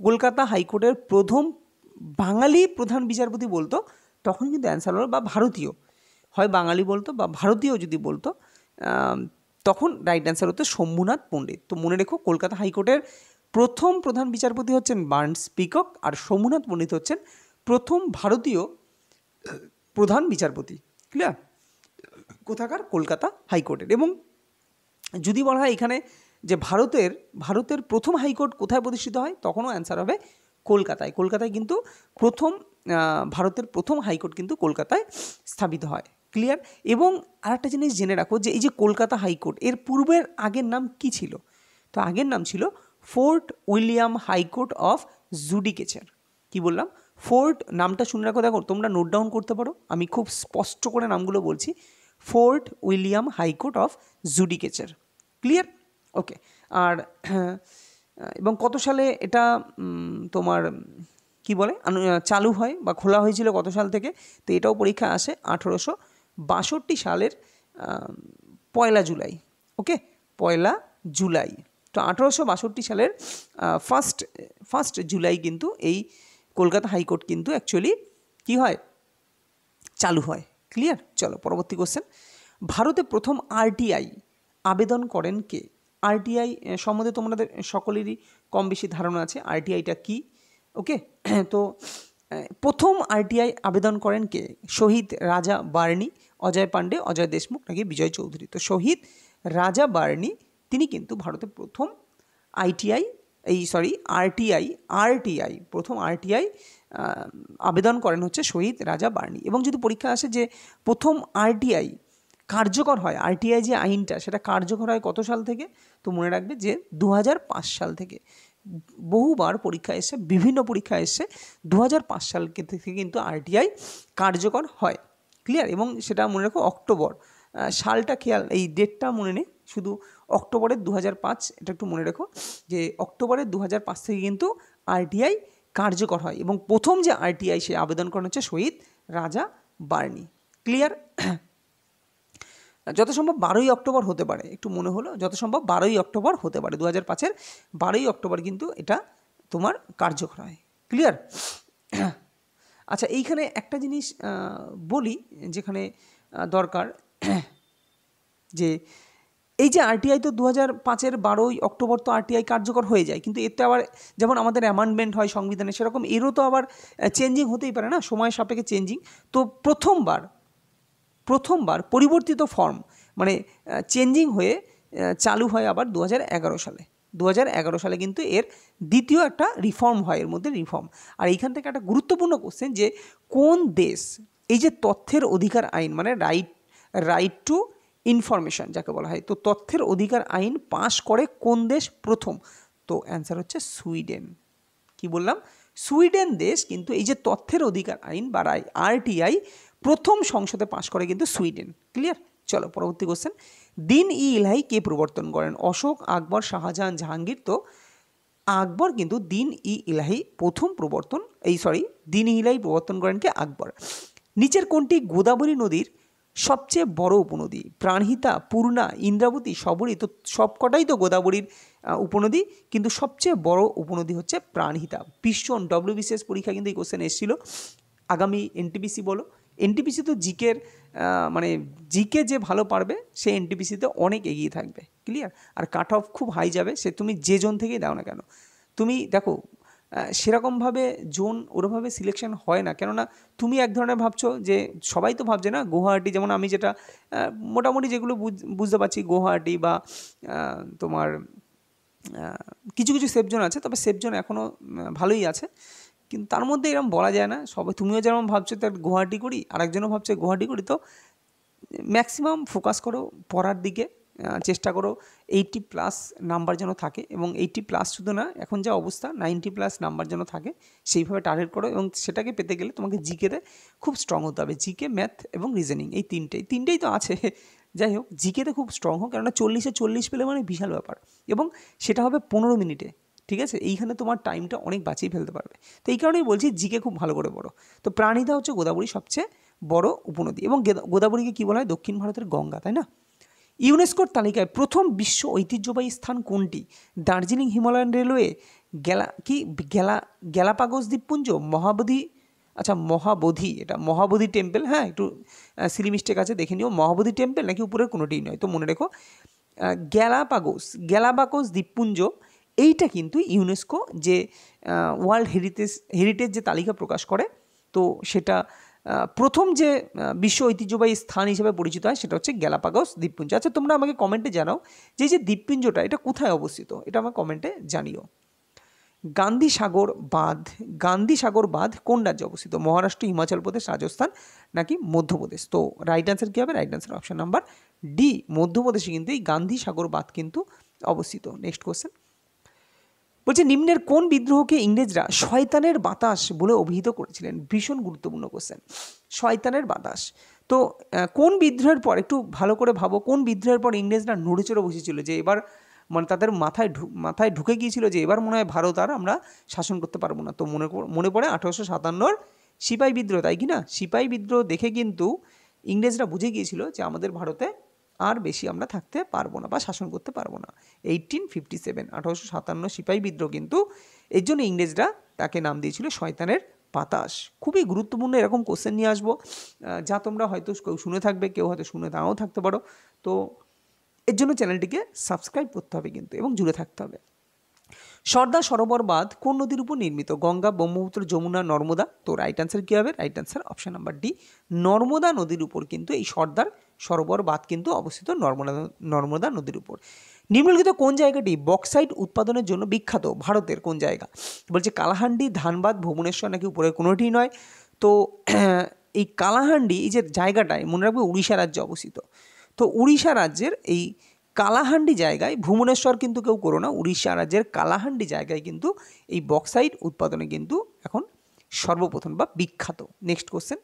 কলকাতা হাইকোর্টের প্রথম বাঙালি প্রধান বিচারপতি বলতো, তখন কিন্তু অ্যান্সার হলো, বা ভারতীয়, হয় বাঙালি বলতো বা ভারতীয় যদি বলতো, তখন রাইট অ্যান্সার হতো শম্ভুনাথ পণ্ডিত। তো মনে রেখো, কলকাতা হাইকোর্টের প্রথম প্রধান বিচারপতি হচ্ছেন বার্নস পিকক, আর শম্ভুনাথ পণ্ডিত হচ্ছেন প্রথম ভারতীয় প্রধান বিচারপতি। ক্লিয়ার? কোথাকার? কলকাতা হাইকোর্টের। এবং যদি বলা হয় এখানে যে ভারতের প্রথম হাইকোর্ট কোথায় প্রতিষ্ঠিত হয়, তখনও অ্যান্সার হবে কলকাতায়। কলকাতায় কিন্তু ভারতের প্রথম হাইকোর্ট কিন্তু কলকাতায় স্থাপিত হয়। ক্লিয়ার? এবং আরেকটা জিনিস জেনে রাখো, যে এই যে কলকাতা হাইকোর্ট, এর পূর্বের আগের নাম কি ছিল? তো আগের নাম ছিল ফোর্ট উইলিয়াম হাইকোর্ট অফ জুডিকেচার। কি বললাম? ফোর্ট, নামটা শুনে রাখো, দেখো তোমরা নোট ডাউন করতে পারো, আমি খুব স্পষ্ট করে নামগুলো বলছি। Fort William High Court of judicature. Clear? Okay. আর এবং কত সালে এটা তোমার কি বলে চালু হয় বা খোলা হয়েছিল কত সাল থেকে? তো এটাও পরীক্ষা আসে 1862 সালের 1 জুলাই। ওকে, 1 জুলাই। তো 1862 সালের ফার্স্ট জুলাই কিন্তু এই কলকাতা হাইকোর্ট কিন্তু অ্যাকচুয়ালি কী হয়? চালু হয়। ক্লিয়ার? চলো পরবর্তী কোশ্চেন। ভারতে প্রথম আরটিআই আবেদন করেন কে? আরটিআই সম্বন্ধে তোমাদের সকলেরই কম বেশি ধারণা আছে, আরটিআইটা কী। ওকে, তো প্রথম আরটিআই আবেদন করেন কে? শহীদ রাজা বার্নি, অজয় পাণ্ডে, অজয় দেশমুখ নাকি বিজয় চৌধুরী? তো শহীদ রাজা বার্নি তিনি কিন্তু ভারতে প্রথম আরটিআই প্রথম আরটিআই আবেদন করেন হচ্ছে শহীদ রাজা বার্নি। এবং যদি পরীক্ষা আসে যে প্রথম আরটিআই কার্যকর হয়, আরটিআই যে আইনটা সেটা কার্যকর হয় কত সাল থেকে, তো মনে রাখবে যে 2005 সাল থেকে। বহুবার পরীক্ষা এসে, বিভিন্ন পরীক্ষা এসে 2005 সাল থেকে কিন্তু আরটিআই কার্যকর হয়। ক্লিয়ার? এবং সেটা মনে রাখো অক্টোবর, সালটা খেয়াল, এই ডেটটা মনে নেই, শুধু অক্টোবরের 2005 এটা একটু মনে রেখো যে অক্টোবরের 2005 থেকে কিন্তু আরটিআই কার্যকর হয়। এবং প্রথম যে আরটিআই সে আবেদন করেন হচ্ছে শহীদ রাজা বার্নি। ক্লিয়ার? যত সম্ভব 12ই অক্টোবর হতে পারে, একটু মনে হলো যত সম্ভব 12ই অক্টোবর হতে পারে, 2005-এর 12ই অক্টোবর কিন্তু এটা তোমার কার্যকর হয়। ক্লিয়ার? আচ্ছা, এইখানে একটা জিনিস বলি যেখানে দরকার, যে এই যে আরটিআই তো 2005-এর 12ই অক্টোবর তো আরটিআই কার্যকর হয়ে যায়, কিন্তু এতে আবার যেমন আমাদের অ্যামেন্ডমেন্ট হয় সংবিধানে, সেরকম এরও তো আবার চেঞ্জিং হতেই পারে না, সময় সাপেক্ষে চেঞ্জিং। তো প্রথমবার পরিবর্তিত ফর্ম মানে চেঞ্জিং হয়ে চালু হয় আবার 2011 সালে। 2011 সালে কিন্তু এর দ্বিতীয় একটা রিফর্ম হয়, এর মধ্যে রিফর্ম। আর এইখান থেকে একটা গুরুত্বপূর্ণ কোশ্চেন, যে কোন দেশ এই যে তথ্যের অধিকার আইন মানে রাইট টু ইনফরমেশন যাকে বলা হয়, তো তথ্যের অধিকার আইন পাশ করে কোন দেশ প্রথম? তো অ্যান্সার হচ্ছে সুইডেন। কি বললাম? সুইডেন দেশ কিন্তু এই যে তথ্যের অধিকার আইন বা আরটিআই প্রথম সংসদে পাশ করে কিন্তু সুইডেন। ক্লিয়ার? চলো পরবর্তী কোশ্চেন। দিন-ই-ইলাহি কে প্রবর্তন করেন? অশোক, আকবর, শাহজাহান, জাহাঙ্গীর। তো আকবর কিন্তু দিন-ই-ইলাহি প্রথম দিন-ই-ইলাহি প্রবর্তন করেন কে? আকবর। নিচের কোনটি গোদাবরী নদীর সবচেয়ে বড় উপনদী? প্রাণহিতা, পূর্ণা, ইন্দ্রাবতী, শবরী। তো সবকটাই তো গোদাবরীর উপনদী, কিন্তু সবচেয়ে বড় উপনদী হচ্ছে প্রাণহিতা। ভীষণ WBCS পরীক্ষা কিন্তু এই কোশ্চেন এসেছিল। আগামী এনটিপিসি বলো, এনটিপিসি তো জিকের মানে জিকে যে ভালো পারবে সে এনটিপিসিতে অনেক এগিয়ে থাকবে। ক্লিয়ার? আর কাট অফ খুব হাই যাবে, সে তুমি যে জোন থেকেই দাও না কেন। তুমি দেখো সেরকমভাবে জোন ওরভাবে সিলেকশন হয় না, কেননা তুমি এক ধরনের ভাবছো, যে সবাই তো ভাবছে না গুয়াহাটি, যেমন আমি যেটা মোটামুটি যেগুলো বুঝতে পারছি, গুয়াহাটি বা তোমার কিছু কিছু সেফ জোন আছে, তবে সেফ জোন এখনও ভালোই আছে, কিন্তু তার মধ্যে এরকম বলা যায় না। সবাই, তুমিও যেমন ভাবছো তার গুয়াহাটি করি, আরেকজনও ভাবছে গুয়াহাটি করি। তো ম্যাক্সিমাম ফোকাস করো পড়ার দিকে, চেষ্টা করো 80+ নাম্বার যেন থাকে, এবং 80+ শুধু না, এখন যা অবস্থা 90+ নাম্বার যেন থাকে, সেইভাবে টার্গেট করো। এবং সেটাকে পেতে গেলে তোমাকে জিকেতে খুব স্ট্রং হতে হবে। জিকে, ম্যাথ এবং রিজনিং, এই তিনটেই তো আছে। যাই হোক, জিকেতে খুব স্ট্রং হোক, কেননা 40-এ 40 পেলে মানে বিশাল ব্যাপার, এবং সেটা হবে 15 মিনিটে। ঠিক আছে? এইখানে তোমার টাইমটা অনেক বাঁচিয়ে ফেলতে পারবে। তো এই কারণেই বলছি জিকে খুব ভালো করে পড়ো। তো প্রাণহিতা হচ্ছে গোদাবরী সবচেয়ে বড় উপনদী, এবং গোদাবরীকে কী বলা হয়? দক্ষিণ ভারতের গঙ্গা, তাই না? ইউনেস্কোর তালিকায় প্রথম বিশ্ব ঐতিহ্যবাহী স্থান কোনটি? দার্জিলিং হিমালয়ান রেলওয়ে, গ্যালাপাগোস দ্বীপপুঞ্জ, মহাবোধি, এটা মহাবোধি টেম্পল। হ্যাঁ, একটু সিলি মিস্টেক আছে, দেখে নিও, মহাবোধি টেম্পল নাকি উপরের কোনোটিই নয়। তো মনে রেখো গ্যালাপাগোস দ্বীপপুঞ্জ, এইটা কিন্তু ইউনেস্কো যে ওয়ার্ল্ড হেরিটেজ যে তালিকা প্রকাশ করে, তো সেটা প্রথম যে বিশ্ব ঐতিহ্যবাহী স্থান হিসেবে পরিচিত হয় সেটা হচ্ছে গ্যালাপাগোস দ্বীপপুঞ্জ। আচ্ছা, তোমরা আমাকে কমেন্টে জানাও যে যে দ্বীপপুঞ্জটা এটা কোথায় অবস্থিত, এটা আমার কমেন্টে জানিও। গান্ধী সাগর বাঁধ কোন রাজ্যে অবস্থিত? মহারাষ্ট্র, হিমাচল প্রদেশ, রাজস্থান নাকি মধ্যপ্রদেশ? তো রাইট অ্যান্সার কী হবে? Right answer option number D, মধ্যপ্রদেশে কিন্তু এই গান্ধী সাগর বাঁধ কিন্তু অবস্থিত। নেক্সট কোশ্চেন বলছে, নিম্নের কোন বিদ্রোহকে ইংরেজরা শয়তানের বাতাস বলে অভিহিত করেছিলেন? ভীষণ গুরুত্বপূর্ণ কোশ্চেন, শয়তানের বাতাস। তো কোন বিদ্রোহের পর, একটু ভালো করে ভাবো, কোন বিদ্রোহের পর ইংরেজরা নড়েচড়ে বসেছিল, যে এবার মানে তাদের মাথায় ঢুকে গিয়েছিল যে এবার মনে হয় ভারত আর আমরা শাসন করতে পারবো না। তো মনে পড়ে 1857-র সিপাহী বিদ্রোহ, তাই কি না? সিপাহী বিদ্রোহ দেখে কিন্তু ইংরেজরা বুঝে গিয়েছিল যে আমাদের ভারতে আর বেশি আমরা থাকতে পারবো না বা শাসন করতে পারবো না। 1857 সিপাহী বিদ্রোহ কিন্তু এর জন্য ইংরেজরা তাকে নাম দিয়েছিল শয়তানের বাতাস। খুবই গুরুত্বপূর্ণ এরকম কোশ্চেন নিয়ে আসবো, যা তোমরা হয়তো কেউ শুনে থাকবে, কেউ হয়তো শুনে নাও থাকতে পারো। তো এর জন্য চ্যানেলটিকে সাবস্ক্রাইব করতে হবে কিন্তু, এবং জুড়ে থাকতে হবে। সর্দার সরোবর বাঁধ কোন নদীর উপর নির্মিত? গঙ্গা, ব্রহ্মপুত্র, যমুনা, নর্মদা। তো রাইট অ্যান্সার কী হবে? Right answer option number D, Narmada নদীর উপর কিন্তু এই সর্দার সরোবর বাঁধ কিন্তু অবস্থিত নর্মদা নদীর উপর। নিম্নলিখিত কোন জায়গাটি বক্সাইট উৎপাদনের জন্য বিখ্যাত? ভারতের কোন জায়গা? বলছে কালাহান্ডি, ধানবাদ, ভুবনেশ্বর নাকি উপরের কোনোটিই নয়। তো এই কালাহান্ডি এই যে জায়গাটায় মনে রাখবে উড়িষ্যা রাজ্যে অবস্থিত। তো উড়িষ্যা রাজ্যের এই কালাহান্ডি জায়গায়, ভুবনেশ্বর কিন্তু কেউ করো না, উড়িষ্যা রাজ্যের কালাহান্ডি জায়গায় কিন্তু এই বক্সাইট উৎপাদনে কিন্তু এখন সর্বপ্রথম বা বিখ্যাত। নেক্সট কোশ্চেন,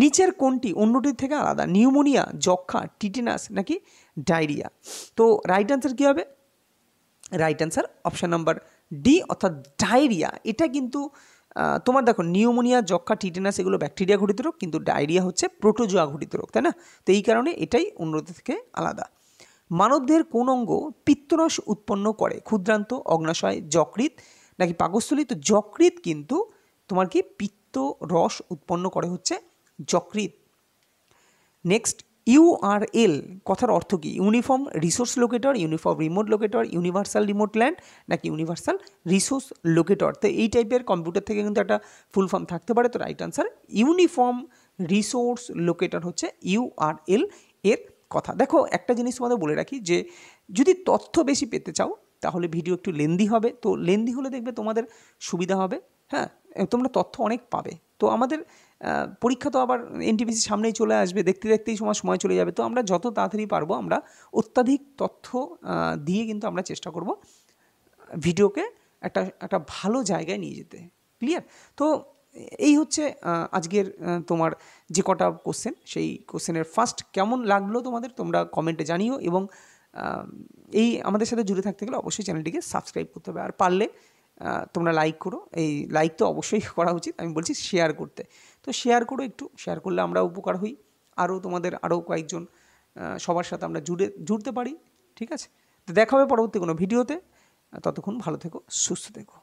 নিচের কোনটি অন্যটির থেকে আলাদা? নিউমোনিয়া, যক্ষা, টিটেনাস নাকি ডায়রিয়া? তো রাইট অ্যান্সার কী হবে? Right answer option number D, অর্থাৎ ডায়রিয়া। এটা কিন্তু তোমার দেখো নিউমোনিয়া, যক্ষা, টিটেনাস এগুলো ব্যাকটেরিয়া ঘটিত রোগ, কিন্তু ডায়রিয়া হচ্ছে প্রোটোজোয়া ঘটিত রোগ, তাই না? তো এই কারণে এটাই অন্যদের থেকে আলাদা। মানবদেহের কোন অঙ্গ পিত্তরস উৎপন্ন করে? ক্ষুদ্রান্ত, অগ্নাশয়, যকৃৎ নাকি পাকস্থলী? তো যকৃৎ কিন্তু তোমার কি পিত্ত রস উৎপন্ন করে হচ্ছে যকৃৎ। নেক্সট, ইউআরএল কথার অর্থ কী? Uniform resource locator, uniform remote locator, universal remote land নাকি ইউনিভার্সাল রিসোর্স লোকেটর? তো এই টাইপের কম্পিউটার থেকে কিন্তু একটা ফুল ফর্ম থাকতে পারে। তো right answer uniform resource locator হচ্ছে ইউআরএল এর কথা। দেখো একটা জিনিস তোমাদের বলে রাখি, যে যদি তথ্য বেশি পেতে চাও তাহলে ভিডিও একটু লেন্দি হবে। তো লেন্দি হলে দেখবে তোমাদের সুবিধা হবে, হ্যাঁ, তোমরা তথ্য অনেক পাবে। তো আমাদের পরীক্ষা তো আবার এনটিপিসির সামনেই চলে আসবে, দেখতে দেখতেই সময় চলে যাবে। তো আমরা যত তাড়াতাড়ি পারবো আমরা অত্যাধিক তথ্য দিয়ে কিন্তু আমরা চেষ্টা করব ভিডিওকে একটা ভালো জায়গায় নিয়ে যেতে। ক্লিয়ার? তো এই হচ্ছে আজকের তোমার যে কটা কোশ্চেন, সেই কোশ্চেনের ফার্স্ট কেমন লাগলো তোমাদের তোমরা কমেন্টে জানিও। এবং এই আমাদের সাথে জুড়ে থাকতে গেলে অবশ্যই চ্যানেলটিকে সাবস্ক্রাইব করতে হবে। আর পারলে তোমরা লাইক করো। এই লাইক তো অবশ্যই করা উচিত, আমি বলছি শেয়ার করতে। তো শেয়ার করো, একটু শেয়ার করলে আমরা উপকার হই, আরও তোমাদের আরও কয়েকজন সবার সাথে আমরা জুড়তে পারি। ঠিক আছে? তো দেখা হবে পরবর্তী কোনো ভিডিওতে। ততক্ষণ ভালো থেকো, সুস্থ থেকো।